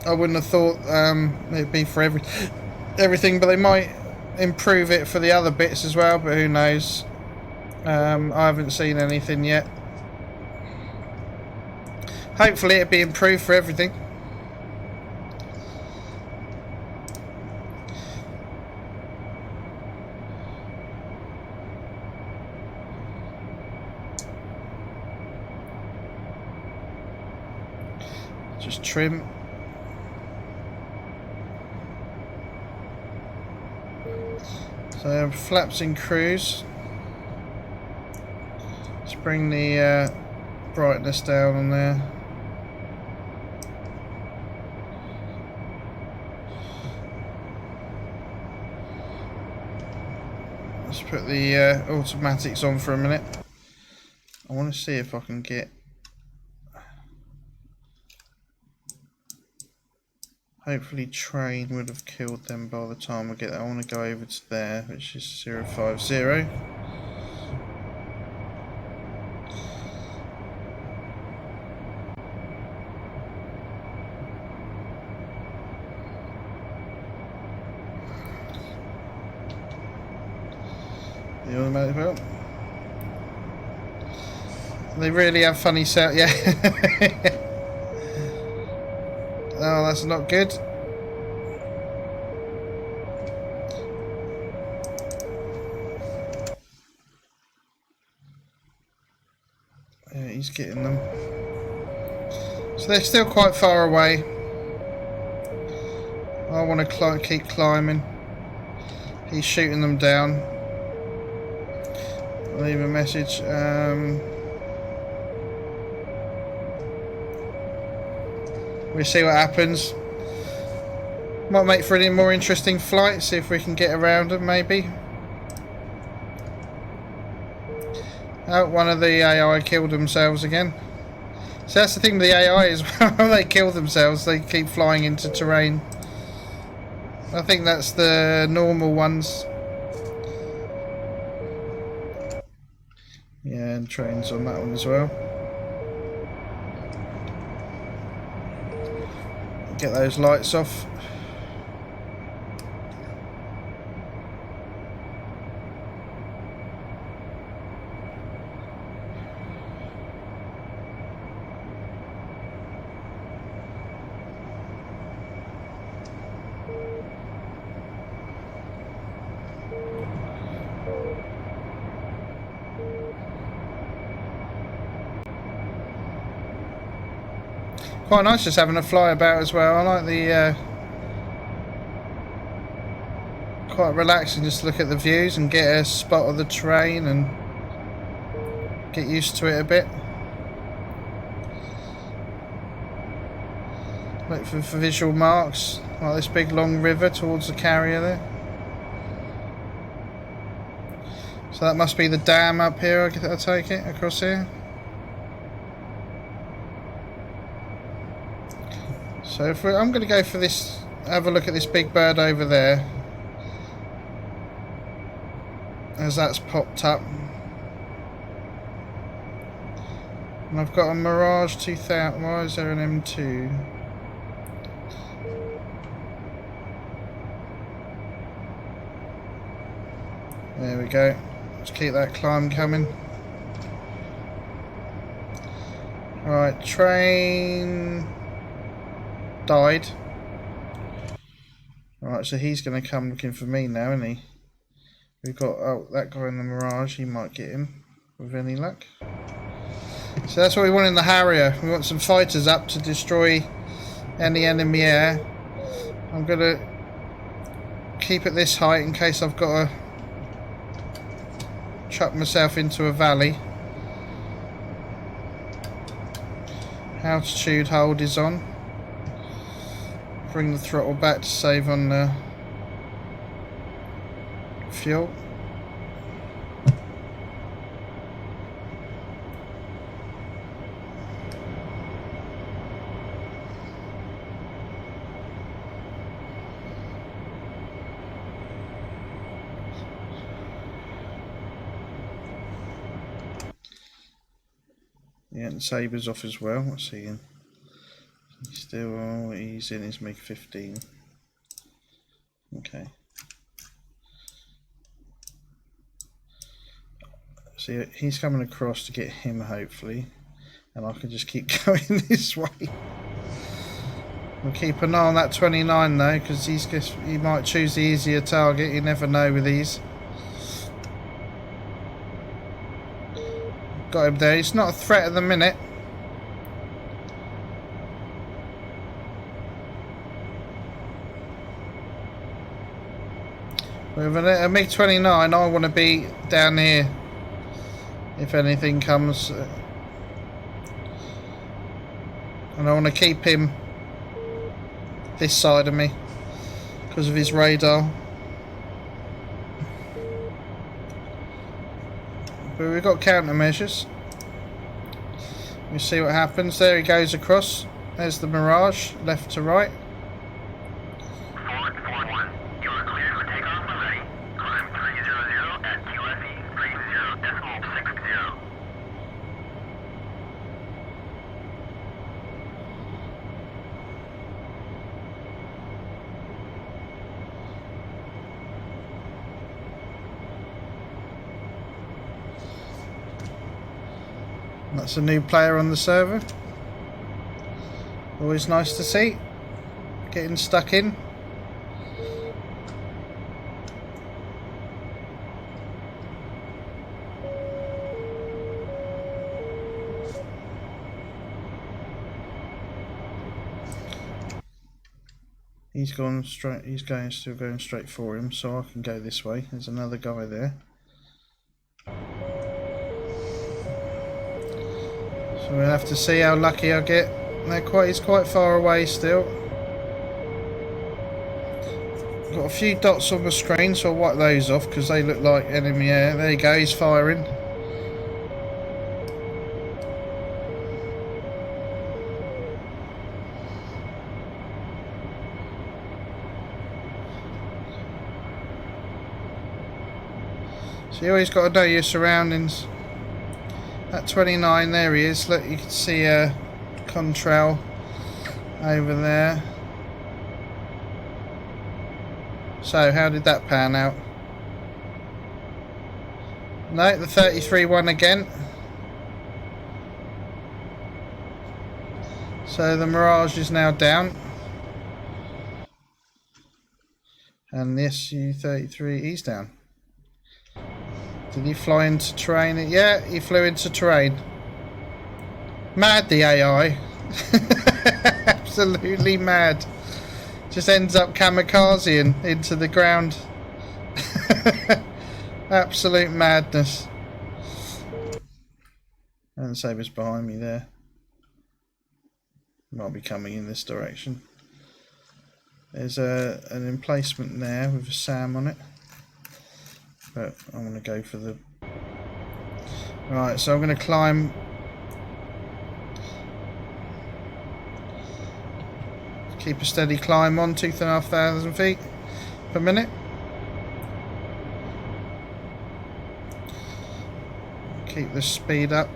I wouldn't have thought it'd be for everything, but they might improve it for the other bits as well, but who knows. I haven't seen anything yet. Hopefully it'll be improved for everything. Just trim. So flaps in cruise. Let's bring the brightness down on there. Let's put the automatics on for a minute. I want to see if I can get. Hopefully train would have killed them by the time I get there. I want to go over to there, which is 050. The automatic belt. They really have funny sound, yeah. Oh, that's not good. Yeah, he's getting them. So they're still quite far away. I want to keep climbing. He's shooting them down. I'll leave a message. We'll see what happens. Might make for a more interesting flight. See if we can get around them, maybe. Oh, one of the AI killed themselves again. So that's the thing with the AI is when they kill themselves, they keep flying into terrain. I think that's the normal ones. Yeah, and trains on that one as well. Get those lights off. Quite nice just having a fly about as well. I like the quite relaxing, just look at the views and get a spot of the terrain and get used to it a bit. Look for visual marks, like this big long river towards the carrier there. So that must be the dam up here, I take it, across here. So if I'm going to go for this, have a look at this big bird over there, as that's popped up. And I've got a Mirage 2000, why is there an M2? There we go, let's keep that climb coming. Right, train died. Alright, so he's going to come looking for me now, isn't he? We've got, oh, that guy in the Mirage, he might get him with any luck. So that's what we want in the Harrier. We want some fighters up to destroy any enemy air. I'm going to keep at this height in case I've got to chuck myself into a valley. Altitude hold is on. Bring the throttle back to save on the fuel. Yeah, and Saber's off as well. What's he in? He's still, oh, he's in his Mig-19. Okay. See, he's coming across to get him, hopefully, and I can just keep going this way. We'll keep an eye on that 29 though, because he might choose the easier target. You never know with these. Got him there. He's not a threat at the minute. With a MiG-29, I want to be down here if anything comes. And I want to keep him this side of me because of his radar. But we've got countermeasures. We'll see what happens. There he goes across. There's the Mirage, left to right. Forward 41. You are cleared for takeoff when ready. Climb 300 at QFE 30.60. That's a new player on the server. Always nice to see. Getting stuck in. He's gone straight. He's still going straight for him, so I can go this way. There's another guy there. So we'll have to see how lucky I get. He's quite far away still. Got a few dots on the screen, so I'll wipe those off because they look like enemy air. There you go, he's firing. So you always got to know your surroundings. At 29, there he is. Look, you can see a contrail over there. So, how did that pan out? No, the 33 won again. So the Mirage is now down. And the SU-33, he's down. Did he fly into terrain? Yeah, he flew into terrain. Mad, the AI. Absolutely mad. Just ends up kamikazing into the ground. Absolute madness. And Saber's behind me there. Might be coming in this direction. There's an emplacement there with a SAM on it. But I'm going to go for the... Right, so I'm going to climb... Keep a steady climb on, 2,500 feet per minute. Keep the speed up.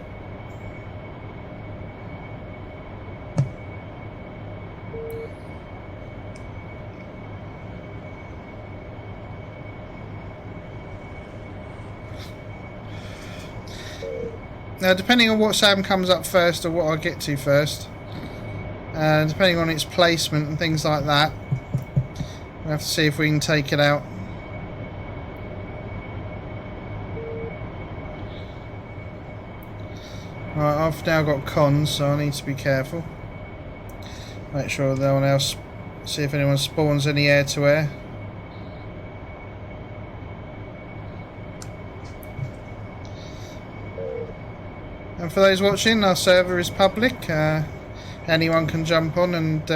Now, depending on what SAM comes up first or what I get to first, depending on its placement and things like that, we'll have to see if we can take it out. Right, I've now got cons, so I need to be careful. Make sure no one else, see if anyone spawns any air-to-air. And for those watching, our server is public. Anyone can jump on and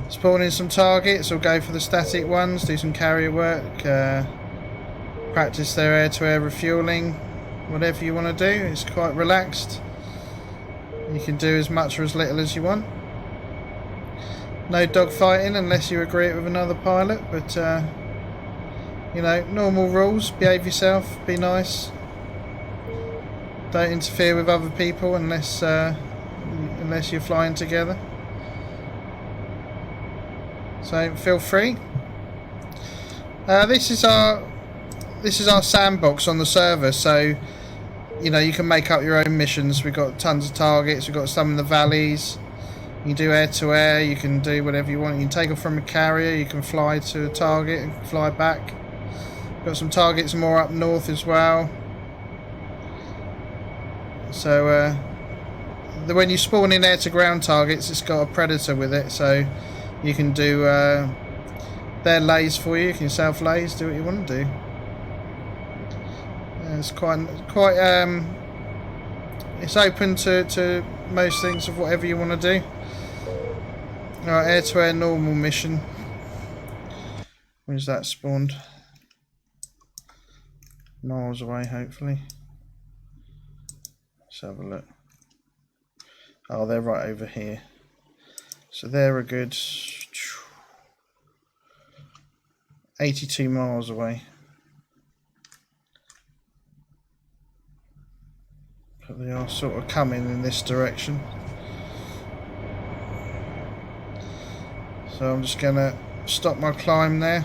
spawn in some targets or go for the static ones, do some carrier work, practice their air-to-air refueling, whatever you want to do. It's quite relaxed. You can do as much or as little as you want. No dogfighting unless you agree it with another pilot, but you know, normal rules. Behave yourself, be nice. Don't interfere with other people unless you're flying together. So feel free. This is our this is our sandbox on the server, so you know, you can make up your own missions. We've got tons of targets. We've got some in the valleys. You can do air-to-air. You can do whatever you want. You can take off from a carrier. You can fly to a target and fly back. Got some targets more up north as well. So when you spawn in air-to-ground targets, it's got a predator with it, so you can do their lays for you. You can self-lays, do what you want to do. It's quite. It's open to most things of whatever you want to do. Alright, air-to-air normal mission. Where's that spawned? Miles away, hopefully. Let's have a look. Oh, they're right over here. So they're a good 82 miles away. But they are sort of coming in this direction. So I'm just going to stop my climb there.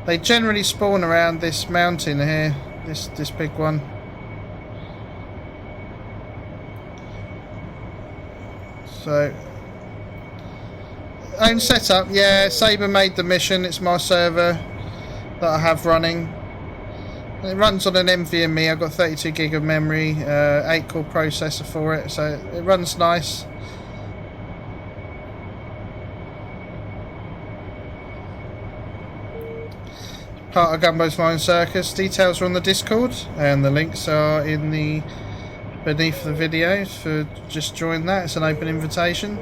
They generally spawn around this mountain here, this big one. So, own setup, yeah, Saber made the mission, it's my server that I have running. It runs on an NVMe. I've got 32 gig of memory, 8-core processor for it, so it runs nice. Part of Gumbo's Flying Circus. Details are on the Discord, and the links are in the beneath the video. For just join that. It's an open invitation.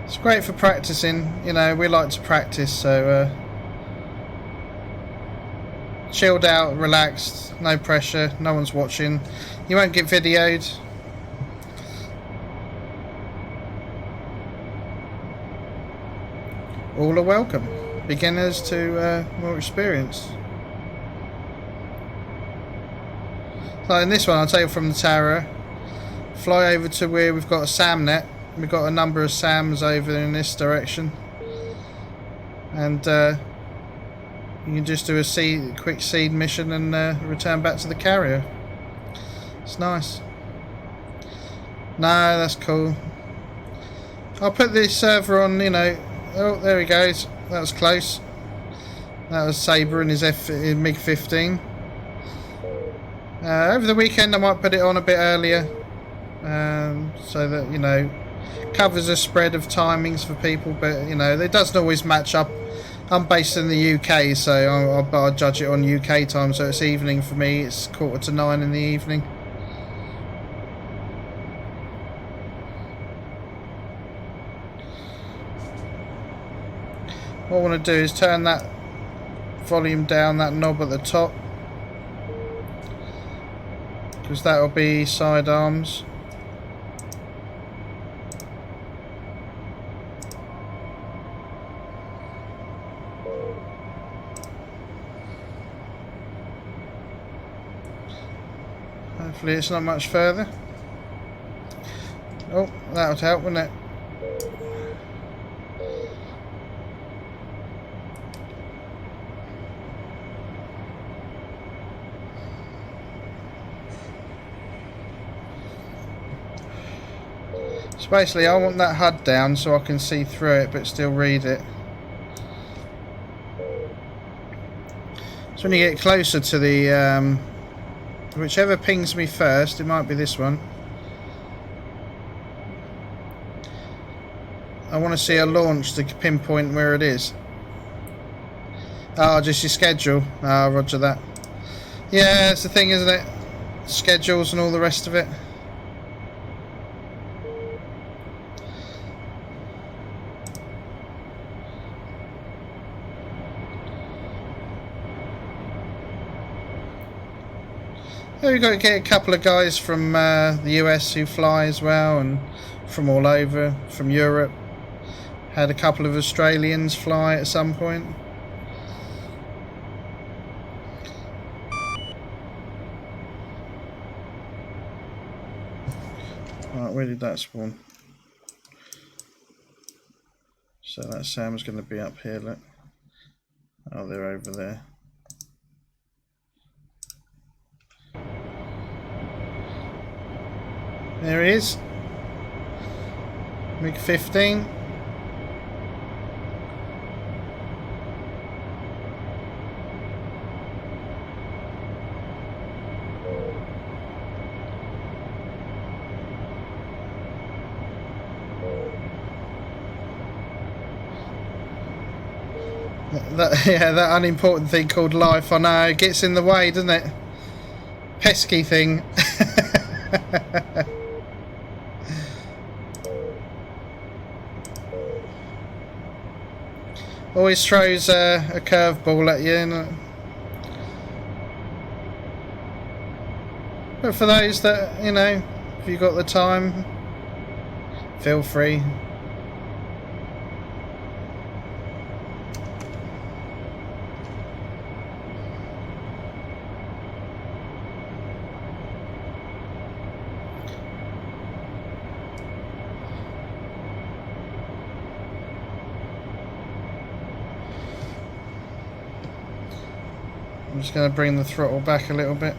It's great for practicing, you know, we like to practice, so chilled out, relaxed, no pressure, no one's watching, you won't get videoed. All are welcome, beginners to more experienced. So in this one, I'll take it from the tower, fly over to where we've got a SAM net. We've got a number of SAMs over in this direction, and you can just do a quick seed mission and return back to the carrier. It's nice. No, that's cool. I'll put this server on, you know. Oh, there he goes. That was close. That was Saber in his Mig-19. Over the weekend I might put it on a bit earlier, so that, you know, covers a spread of timings for people, but you know, it doesn't always match up. I'm based in the UK, so I'll judge it on UK time, so it's evening for me. It's 8:45 in the evening. What I want to do is turn that volume down, that knob at the top, because that will be sidearms. Hopefully it's not much further. Oh, that would help, wouldn't it? So basically I want that HUD down so I can see through it but still read it. So when you get closer to the whichever pings me first, it might be this one. I want to see a launch to pinpoint where it is. Oh, just your schedule. Ah, roger that. Yeah, it's the thing, isn't it? Schedules and all the rest of it. We've got to get a couple of guys from the US who fly as well, and from all over, from Europe. Had a couple of Australians fly at some point. where did that spawn? So that Sam's going to be up here, look. Oh, they're over there. There he is. Mig-15. That unimportant thing called life, I know, it gets in the way, doesn't it? Pesky thing. Always throws a curveball at you. But for those that, you know, if you've got the time, feel free. I'm just going to bring the throttle back a little bit.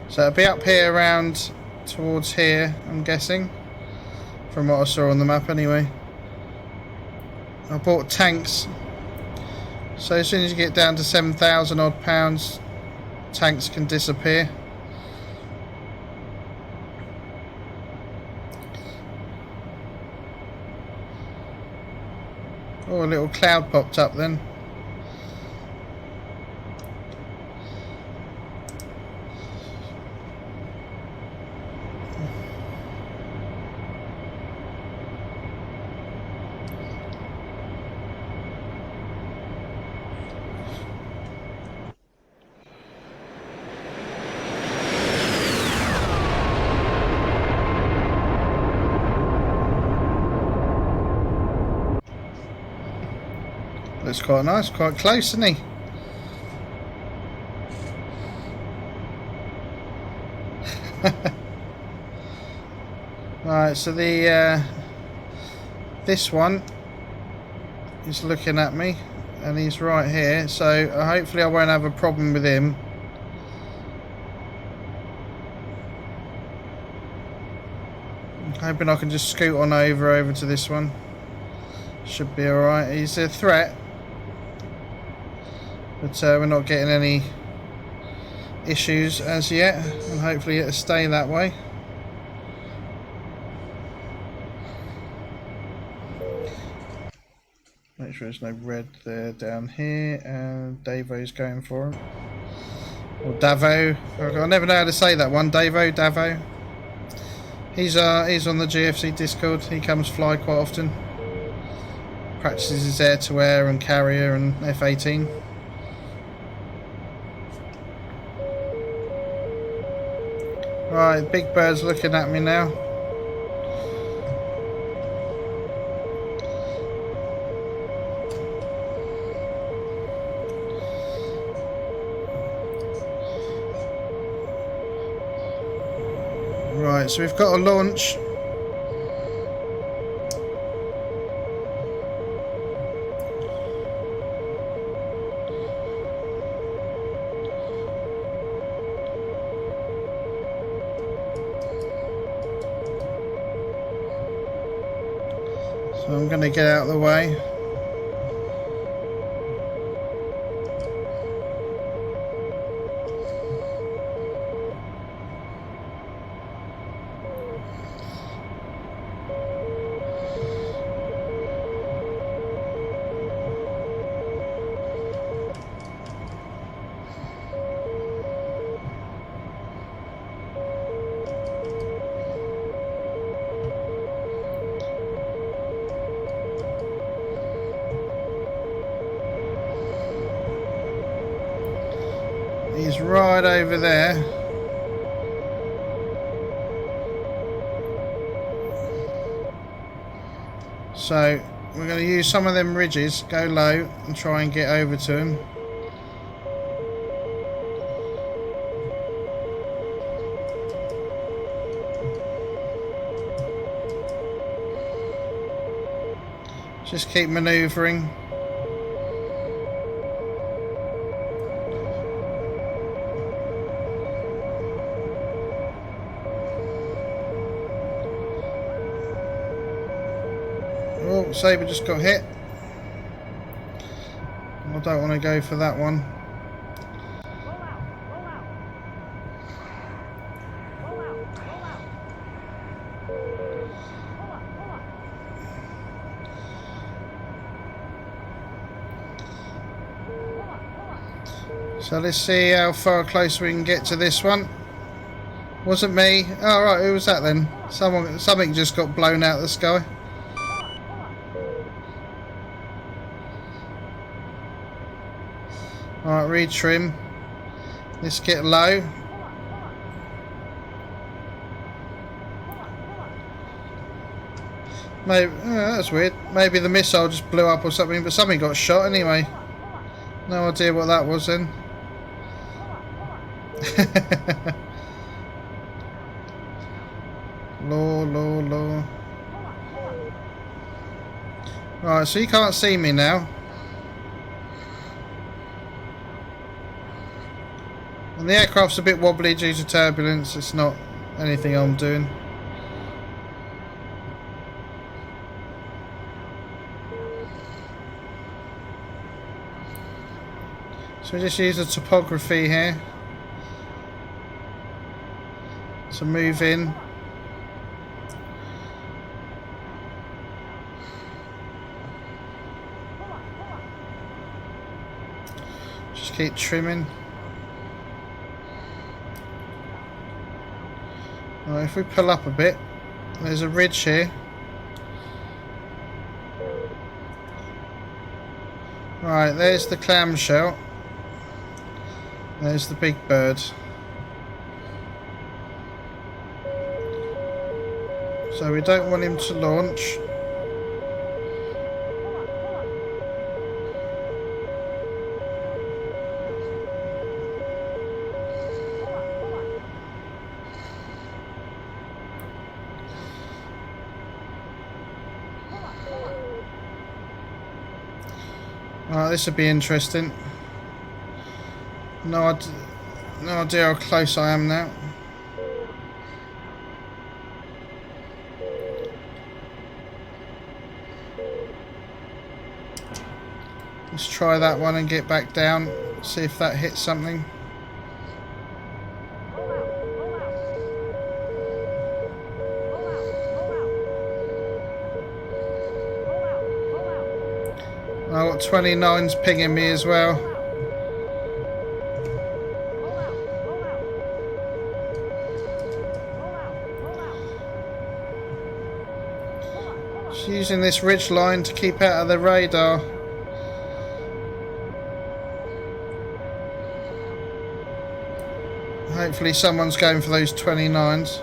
So it'll be up here around towards here, I'm guessing, from what I saw on the map anyway. I bought tanks. So as soon as you get down to 7,000 odd pounds, tanks can disappear. Oh, a little cloud popped up then. Looks quite nice, quite close, isn't he? Right, so the this one is looking at me, and he's right here. So hopefully I won't have a problem with him. I'm hoping I can just scoot on over to this one. Should be alright. He's a threat, but we're not getting any issues as yet, and hopefully it'll stay that way. Make sure there's no red there down here, and Davo's going for him. Or Davo. I never know how to say that one. Davo. He's on the GFC Discord. He comes fly quite often. Practices his air-to-air and carrier and F-18. Right, Big Bird's looking at me now. Right, so we've got a launch. So I'm going to get out of the way. He's right over there. So we're going to use some of them ridges, go low and try and get over to him. Just keep manoeuvring. Oh, Saber just got hit. I don't want to go for that one. So let's see how far close we can get to this one. Wasn't me. Oh right, who was that then? Something just got blown out of the sky. Alright, retrim. Let's get low. Maybe that's weird. Maybe the missile just blew up or something, but something got shot anyway. No idea what that was then. Law. Right, so you can't see me now. And the aircraft's a bit wobbly due to turbulence. It's not anything I'm doing. So we just use the topography here to move in. Just keep trimming. Right, if we pull up a bit, there's a ridge here. Right, there's the clamshell. There's the big bird. So we don't want him to launch. Alright, this would be interesting. No idea how close I am now. Let's try that one and get back down. See if that hits something. I've got 29s pinging me as well. Just using this ridge line to keep out of the radar. Hopefully someone's going for those 29s.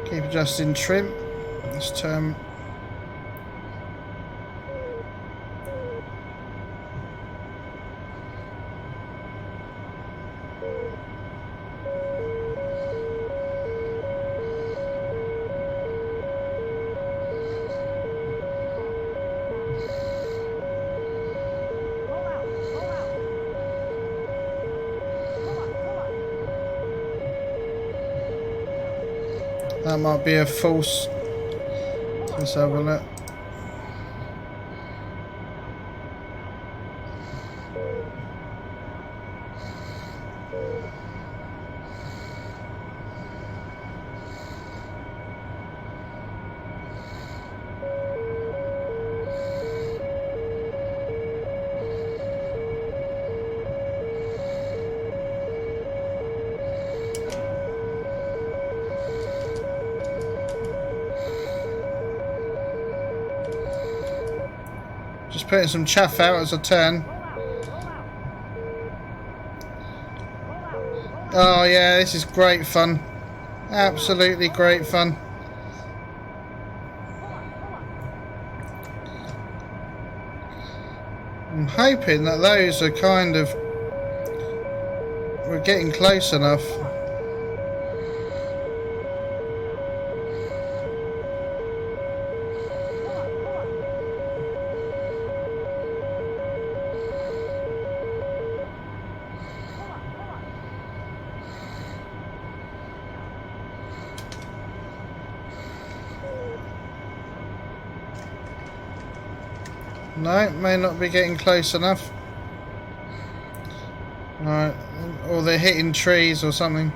Keep adjusting trim. Let's turn. That might be a false. Let's have a look. Just putting some chaff out as I turn. Oh yeah, this is great fun. Absolutely great fun. I'm hoping that those are kind of... we're getting close enough. No, may not be getting close enough. Alright, or they're hitting trees or something.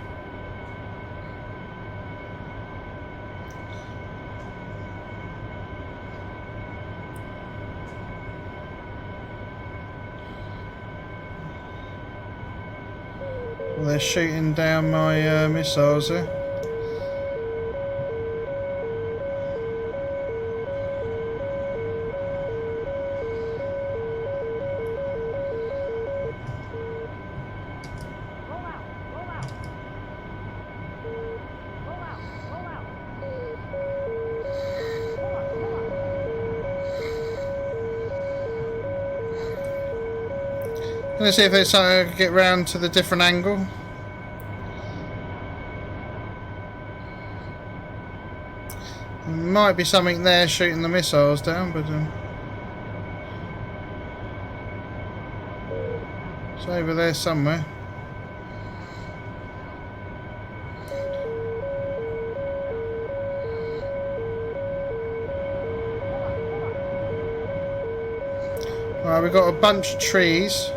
Well, they're shooting down my missiles there. Let's see if there's something I can get round to the different angle. There might be something there shooting the missiles down, but it's over there somewhere. Right, we've got a bunch of trees.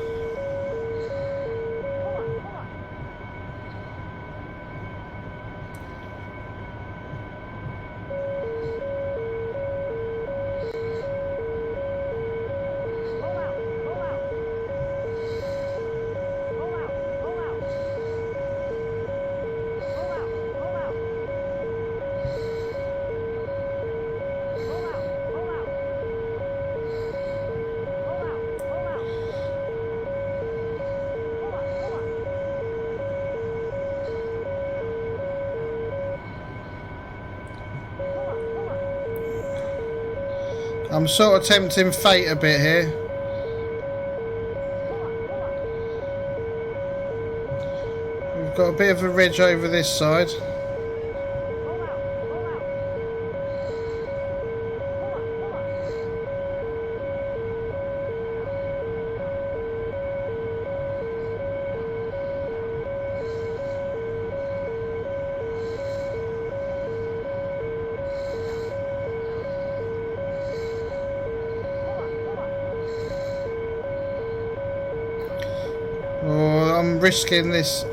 I'm sort of tempting fate a bit here. We've got a bit of a ridge over this side. Oh, I'm risking this.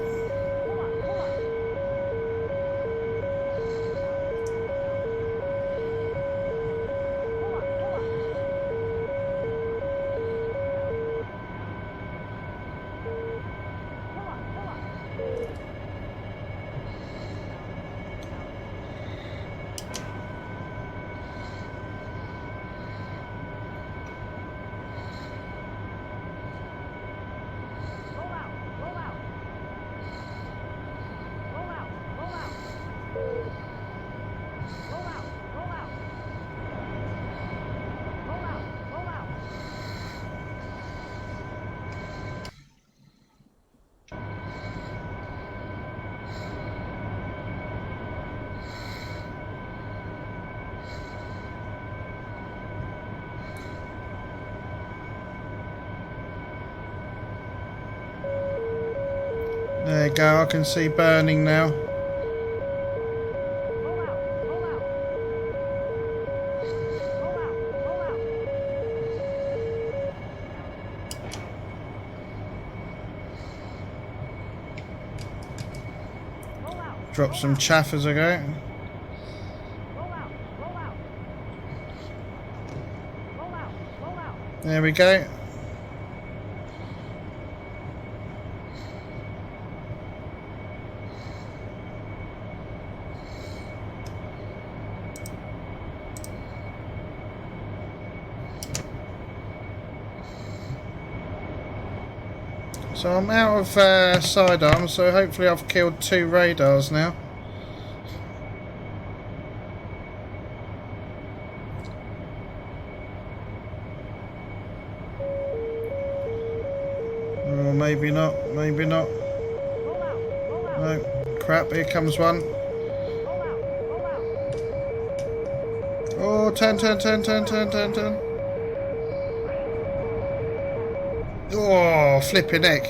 There you go, I can see burning now. Drop some chaff as I go. There we go. So I'm out of sidearms, so hopefully I've killed 2 radars now. Oh, maybe not, maybe not. No, crap, here comes one. Oh, turn. Oh, flipping heck.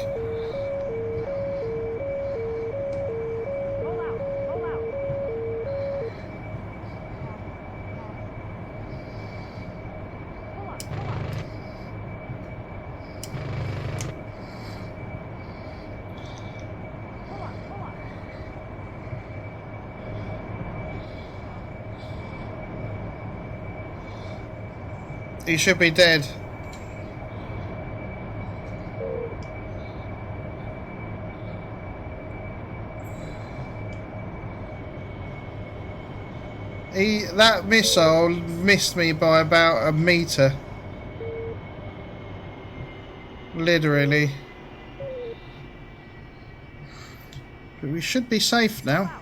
He should be dead. That missile missed me by about a metre. Literally. But we should be safe now.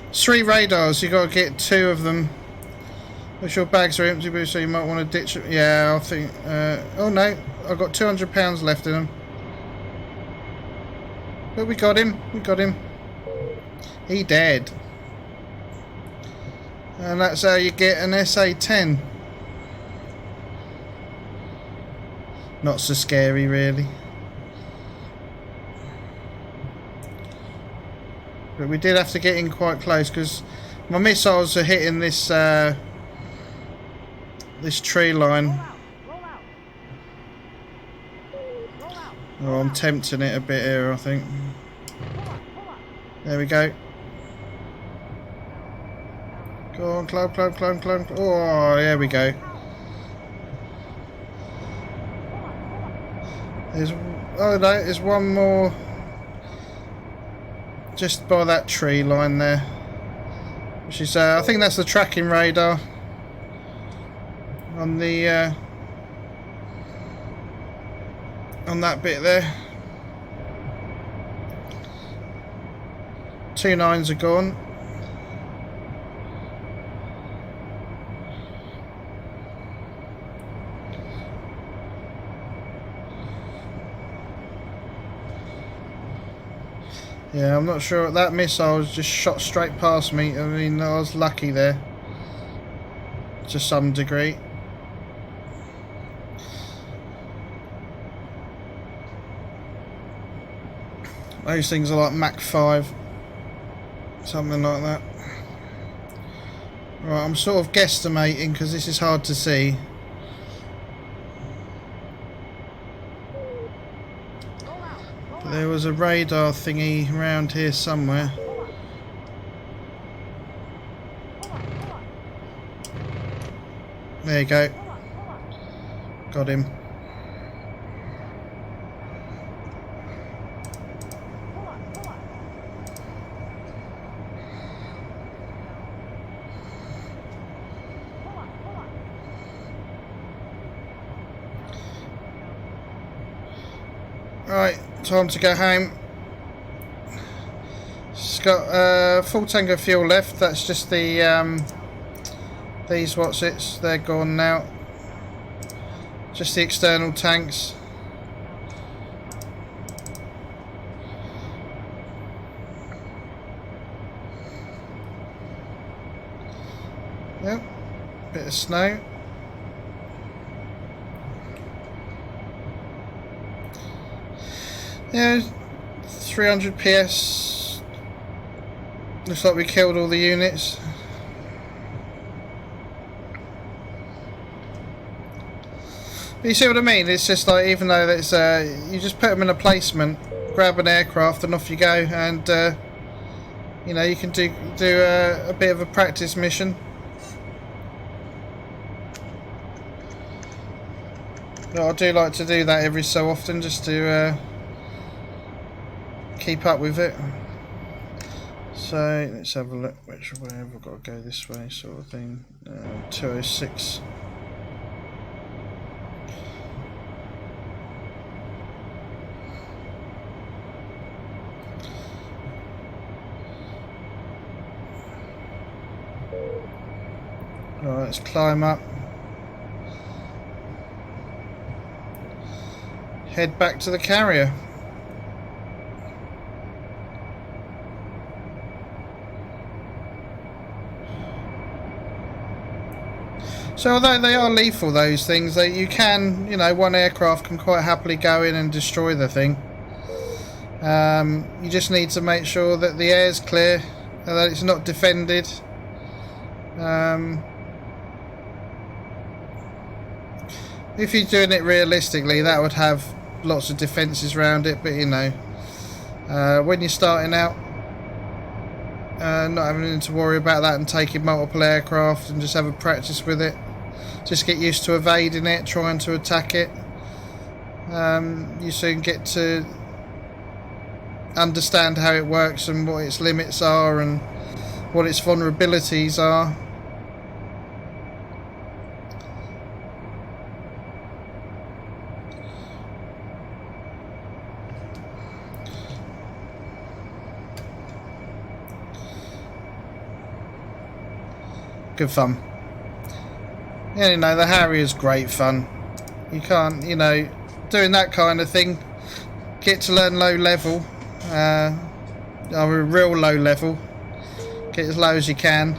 It's 3 radars, you got to get 2 of them. Wish your bags are empty, so you might want to ditch them. Yeah, I think. Oh no, I've got £200 left in them. But we got him. We got him. He dead. And that's how you get an SA-10. Not so scary, really. But we did have to get in quite close because my missiles are hitting this this tree line. Oh, I'm tempting it a bit here, I think. There we go. Go on, climb. Oh, there we go. There's one more. Just by that tree line there, which is I think that's the tracking radar on the on that bit there. 2 9s are gone. Yeah, I'm not sure. That missile was just shot straight past me. I mean, I was lucky there. To some degree. Those things are like Mach 5. Something like that. Right, I'm sort of guesstimating because this is hard to see. There was a radar thingy around here somewhere. There you go. Got him. Right, time to go home. It's got full tank of fuel left. That's just the these what's-its. They're gone now. Just the external tanks. Yep, bit of snow. Yeah, 300 PS. Looks like we killed all the units. But you see what I mean? It's just like, even though that's you just put them in a placement, grab an aircraft, and off you go, and you know, you can do a bit of a practice mission. But I do like to do that every so often just to keep up with it. So let's have a look. Which way have I got to go? This way, sort of thing. 206. Alright, let's climb up. Head back to the carrier. So although they are lethal, those things, that you can, you know, one aircraft can quite happily go in and destroy the thing. You just need to make sure that the air's clear and that it's not defended. If you're doing it realistically, that would have lots of defences around it, but you know, when you're starting out, not having to worry about that and taking multiple aircraft and just have a practice with it, just get used to evading it, trying to attack it. You soon get to understand how it works and what its limits are and what its vulnerabilities are. Good fun. Yeah, you know, the Harrier's great fun. You can't, you know, doing that kind of thing, get to learn low level, or a real low level, get as low as you can,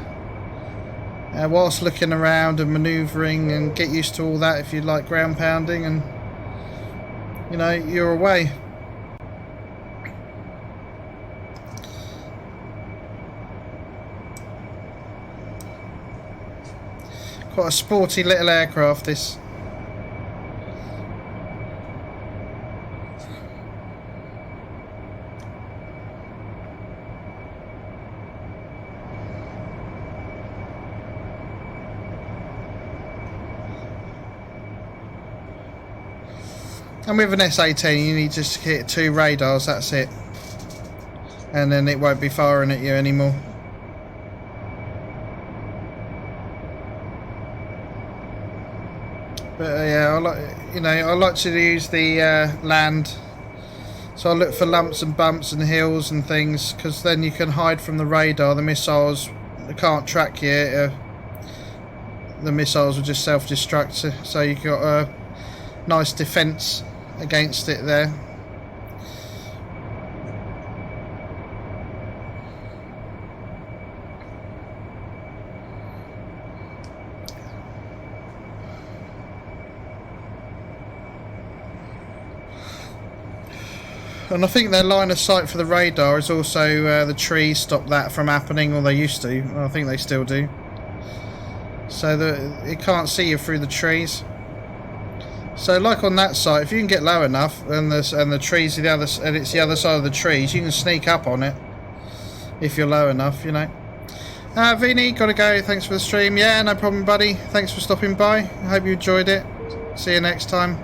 whilst looking around and manoeuvring, and get used to all that if you like ground pounding, and you know, you're away. Quite a sporty little aircraft, this. And with an S18 you need just to hit 2 radars, that's it. And then it won't be firing at you anymore. But yeah, I like to use the land, so I look for lumps and bumps and hills and things, because then you can hide from the radar. The missiles can't track you. The missiles will just self-destruct, so you've got a nice defence against it there. And I think their line of sight for the radar is also the trees stop that from happening, or they used to. I think they still do. So that it can't see you through the trees. So like on that site, if you can get low enough, and the trees are the other, and it's the other side of the trees, you can sneak up on it if you're low enough, you know. Vinny, gotta go. Thanks for the stream. Yeah, no problem, buddy. Thanks for stopping by. I hope you enjoyed it. See you next time.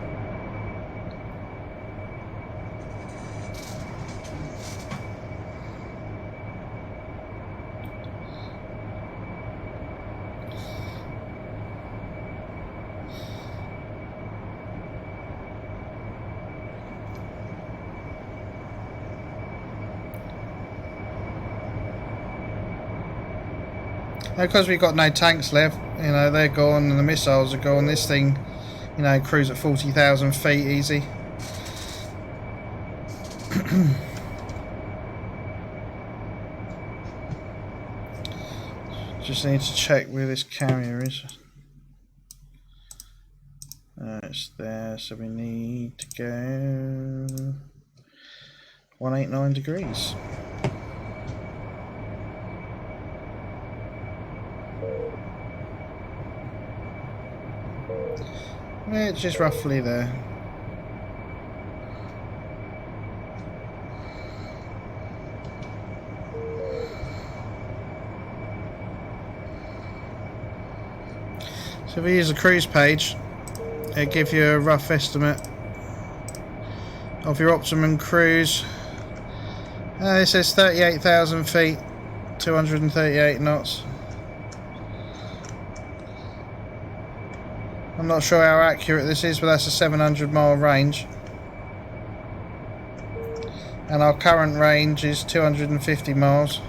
Because we've got no tanks left, you know, they're gone and the missiles are gone. This thing, you know, cruise at 40,000 feet easy. Just need to check where this carrier is. It's there, so we need to go 189 degrees. Yeah, it's just roughly there. So if we use the cruise page, It'll give you a rough estimate of your optimum cruise. It says 38,000 feet, 238 knots. I'm not sure how accurate this is, but that's a 700-mile range. And our current range is 250 miles.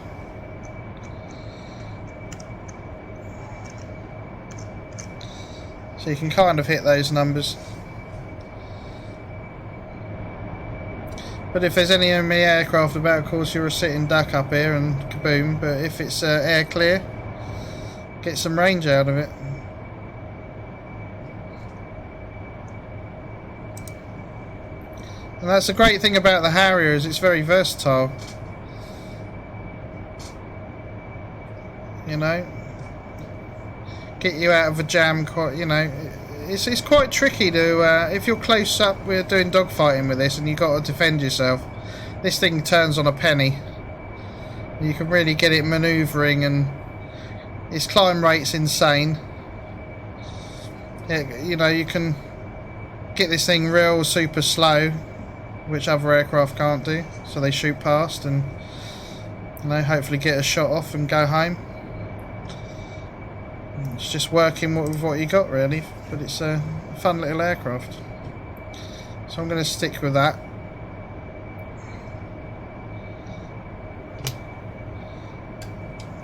So you can kind of hit those numbers. But if there's any enemy aircraft about, of course you're a sitting duck up here and kaboom. But if it's air clear, get some range out of it. And that's the great thing about the Harrier, is it's very versatile. You know, get you out of a jam quite, you know, it's quite tricky to, if you're close up, we're doing dogfighting with this and you've got to defend yourself. This thing turns on a penny. You can really get it manoeuvring, and its climb rate's insane. You know, you can get this thing real super slow, which other aircraft can't do, so they shoot past and, you know, hopefully get a shot off and go home. It's just working with what you got, really, but it's a fun little aircraft. So I'm going to stick with that.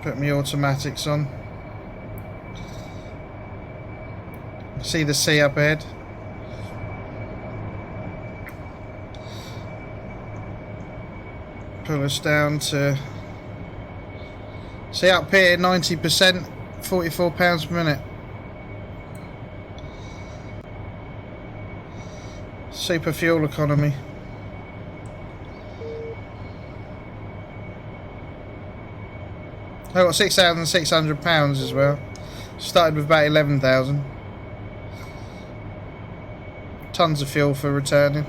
Put my automatics on. See the sea up ahead. Pull us down to, see up here, 90%, 44 pounds per minute. Super fuel economy. I got 6,600 pounds as well. Started with about 11,000. Tons of fuel for returning.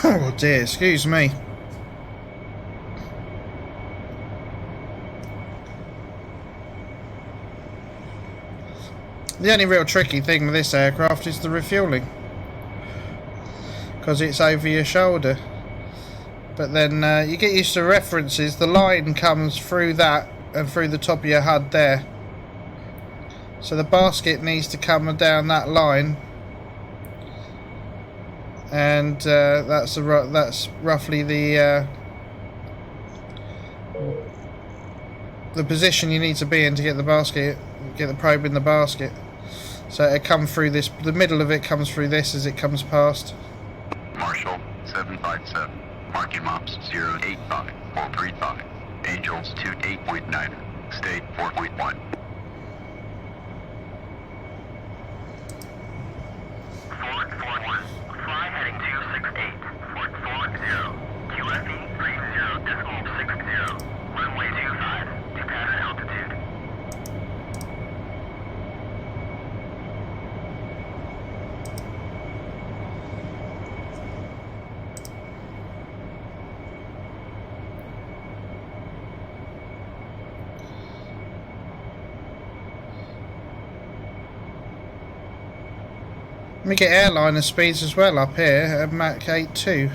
Oh dear, excuse me. The only real tricky thing with this aircraft is the refuelling, because it's over your shoulder. But then you get used to references. The line comes through that and through the top of your HUD there. So the basket needs to come down that line. And that's roughly the position you need to be in to get the basket, get the probe in the basket. So it come through this. The middle of it comes through this as it comes past. Marshall 757. Marking maps 085 435. Angels 28.9. State 4.1. Fort 41. Fly heading 268. Fort 40. QFE 30.60. Runway 25. To pattern altitude. We get airliner speeds as well up here at Mach 8.2.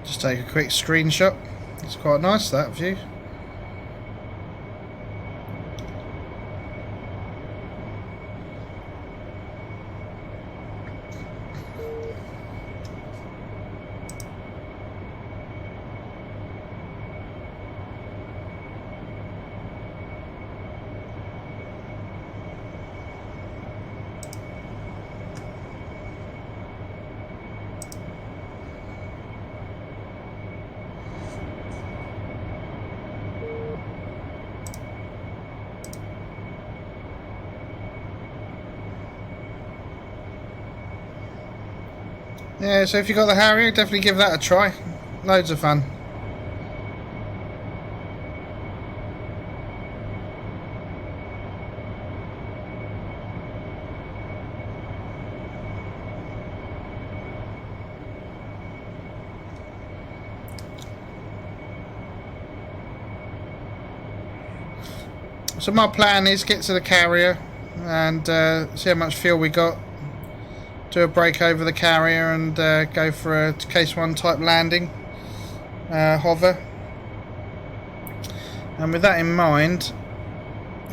Just take a quick screenshot. It's quite nice, that view. Yeah, so if you've got the Harrier, definitely give that a try. Loads of fun. So my plan is get to the carrier and see how much fuel we got. Do a break over the carrier and go for a case 1 type landing, hover. And with that in mind,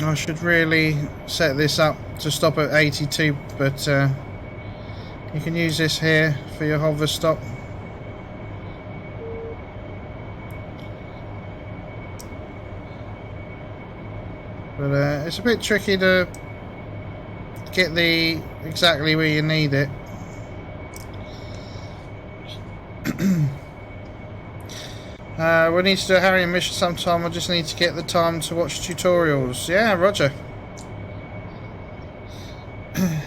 I should really set this up to stop at 82, but you can use this here for your hover stop. But it's a bit tricky to get the exactly where you need it. We need to do a Harrier mission sometime. I just need to get the time to watch tutorials. Yeah, roger.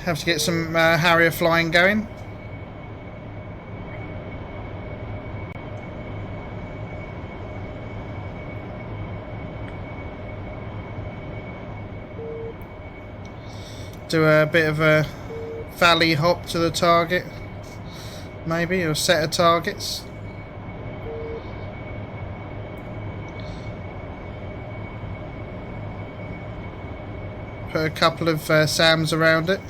Have to get some Harrier flying going. Do a bit of a valley hop to the target, maybe, or set of targets. Put a couple of SAMs around it.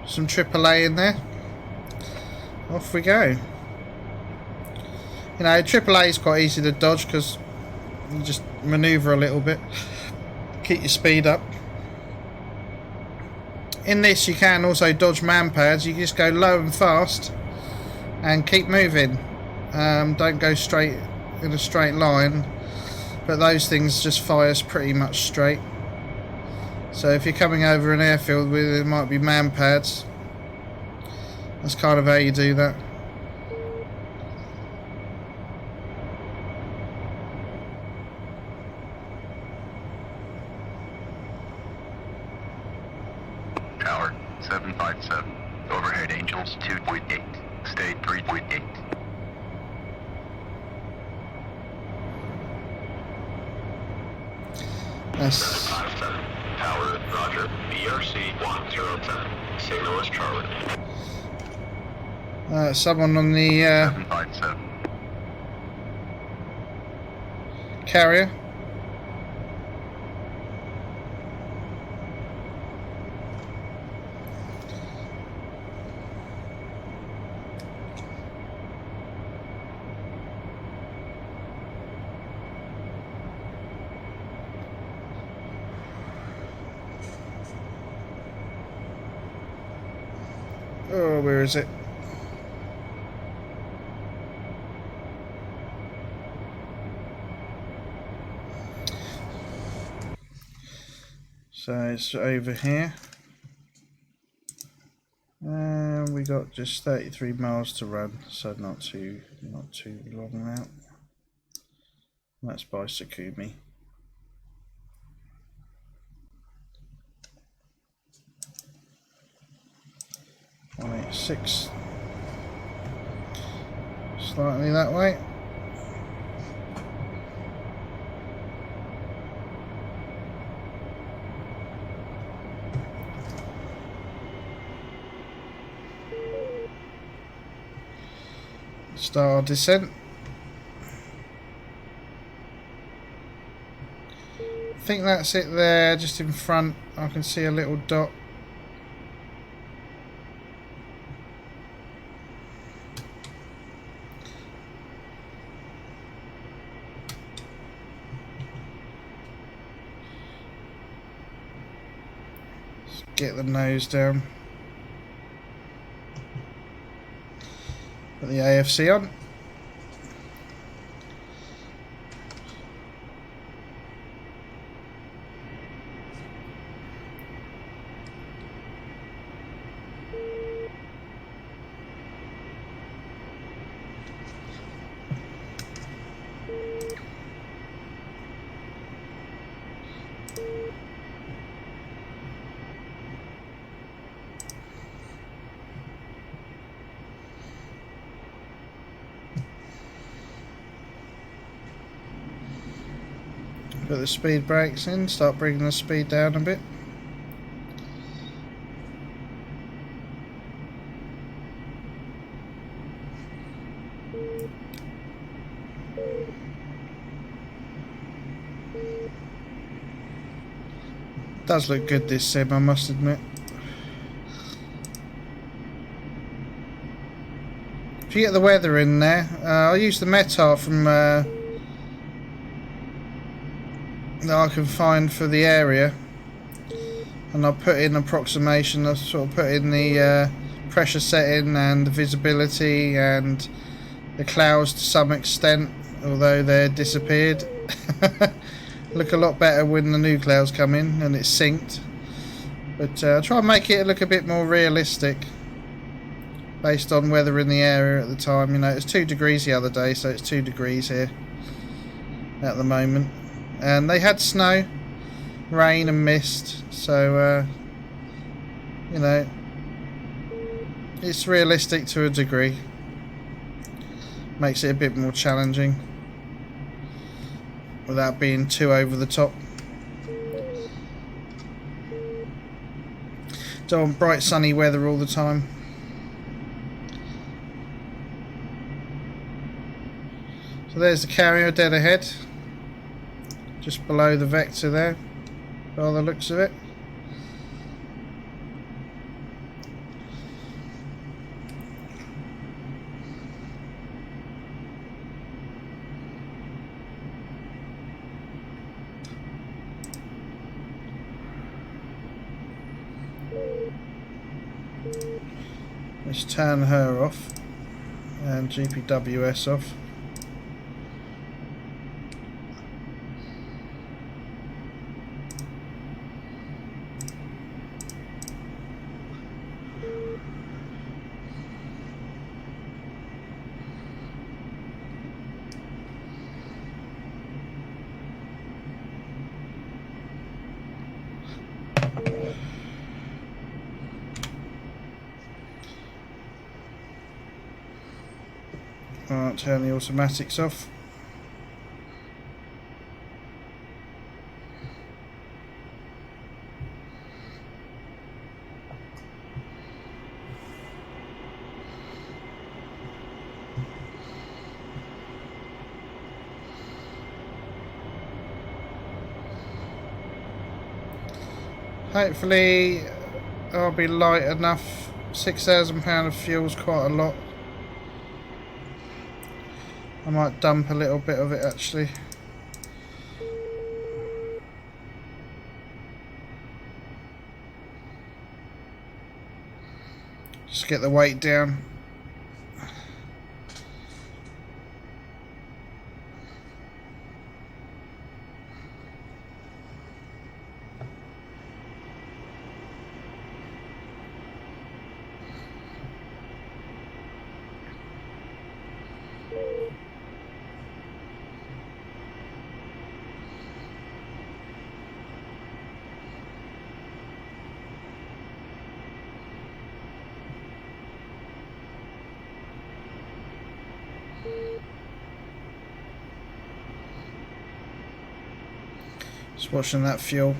Some AAA in there. Off we go. You know, AAA is quite easy to dodge because you just manoeuvre a little bit. Keep your speed up. In this you can also dodge man pads. You just go low and fast and keep moving. Don't go straight in a straight line, but those things just fire pretty much straight. So if you're coming over an airfield where there might be man pads, that's kind of how you do that. Tower 757. Overhead Angels 2.8. State 3.8. That's 757. Tower, roger. BRC 107. Signal is Charlie. someone on the 757. carrier. Oh, where is it? So it's over here. And we got just 33 miles to run, so not too long out. That's by Sakumi. Right, 6. Slightly that way. Start our descent. I think that's it there, just in front. I can see a little dot. Let's get the nose down. Put the AFC on. Put the speed brakes in, start bringing the speed down a bit. Does look good, this sim, I must admit. If you get the weather in there, I'll use the METAR from that I can find for the area, and I'll put in approximation. I'll sort of put in the pressure setting and the visibility and the clouds to some extent, although they're disappeared. Look a lot better when the new clouds come in and it's synced, but I'll try and make it look a bit more realistic based on weather in the area at the time. You know, it's 2 degrees the other day, so it's 2 degrees here at the moment, and they had snow, rain and mist, so you know, it's realistic to a degree. Makes it a bit more challenging without being too over the top. Don't want bright sunny weather all the time. So there's the carrier dead ahead, just below the vector there, by the looks of it. Let's turn her off and GPWS off. Alright, turn the automatics off. Hopefully I'll be light enough. £6,000 of fuel's quite a lot. I might dump a little bit of it actually. Just get the weight down. Just watching that fuel.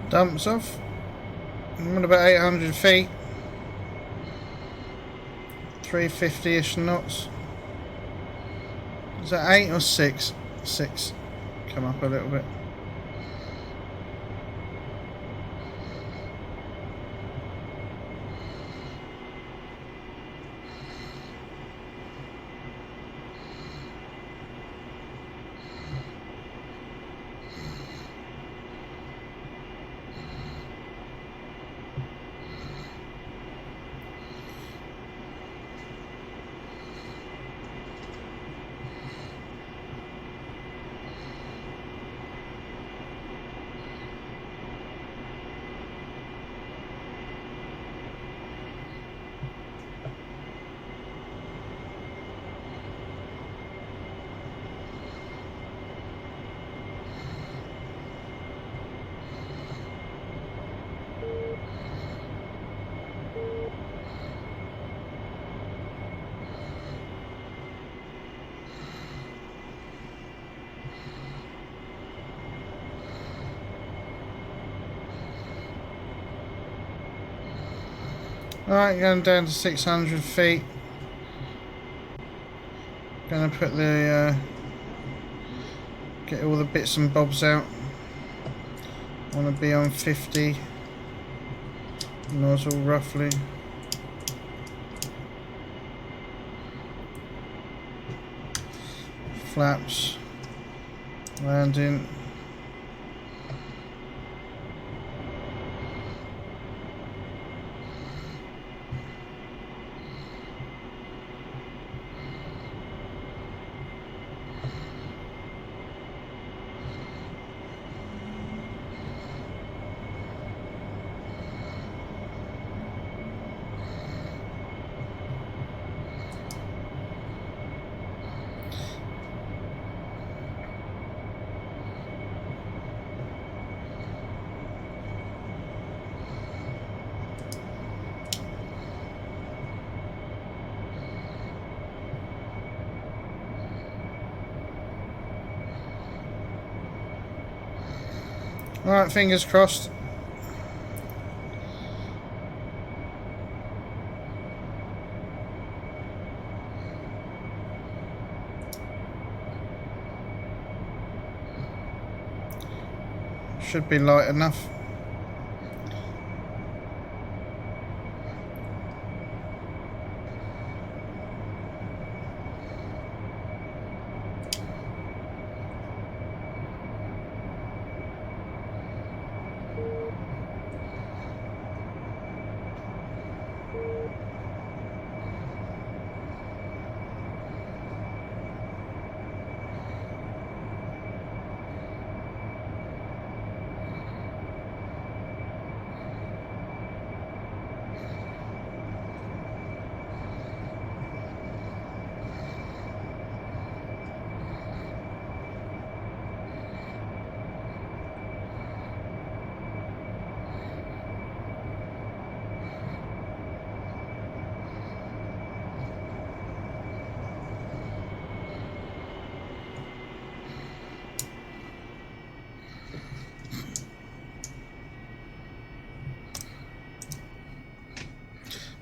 Dumps off. I'm at about 800 feet. 350-ish knots. Is that 8 or 6? 6. Come up a little bit. Alright, going down to 600 feet. Gonna put the get all the bits and bobs out. Want to be on 50 nozzle roughly. Flaps, landing. Alright, fingers crossed. Should be light enough.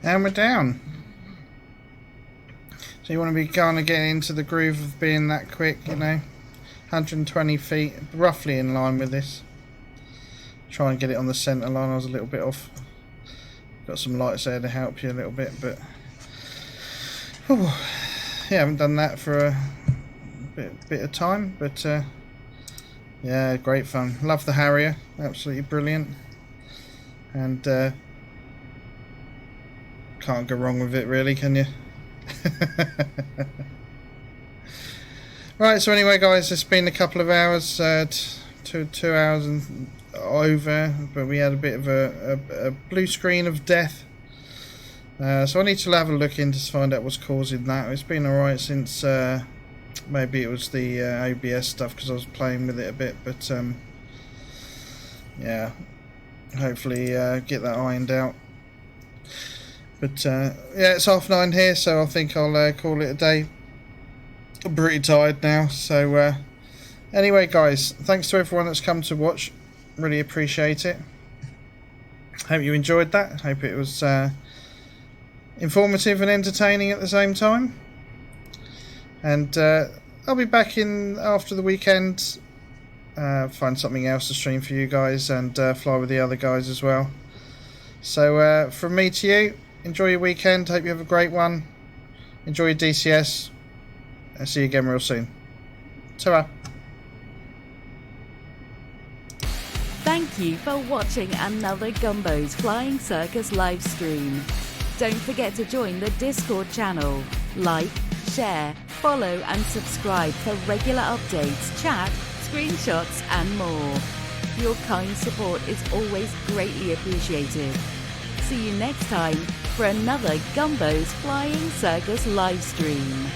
And we're down. So you want to be kind of getting into the groove of being that quick, you know. 120 feet, roughly in line with this. Try and get it on the centre line. I was a little bit off. Got some lights there to help you a little bit, but whew, yeah, haven't done that for a bit of time, but yeah, great fun. Love the Harrier, absolutely brilliant, and can't go wrong with it, really, can you? Right, so anyway, guys, it's been a couple of hours, 2 hours and over, but we had a bit of a blue screen of death. So I need to have a look in to find out what's causing that. It's been alright since maybe it was the OBS stuff, because I was playing with it a bit, but yeah, hopefully get that ironed out. But yeah, it's 9:30 here, so I think I'll call it a day. I'm pretty tired now, so anyway, guys, thanks to everyone that's come to watch. Really appreciate it. Hope you enjoyed that. Hope it was informative and entertaining at the same time. And I'll be back in after the weekend. Find something else to stream for you guys, and fly with the other guys as well. So from me to you, enjoy your weekend. Hope you have a great one. Enjoy your DCS. I'll see you again real soon. Ta-ra. Thank you for watching another Gumbo's Flying Circus live stream. Don't forget to join the Discord channel. Like, share, follow and subscribe for regular updates, chat, screenshots and more. Your kind support is always greatly appreciated. See you next time for another Gumbo's Flying Circus live stream.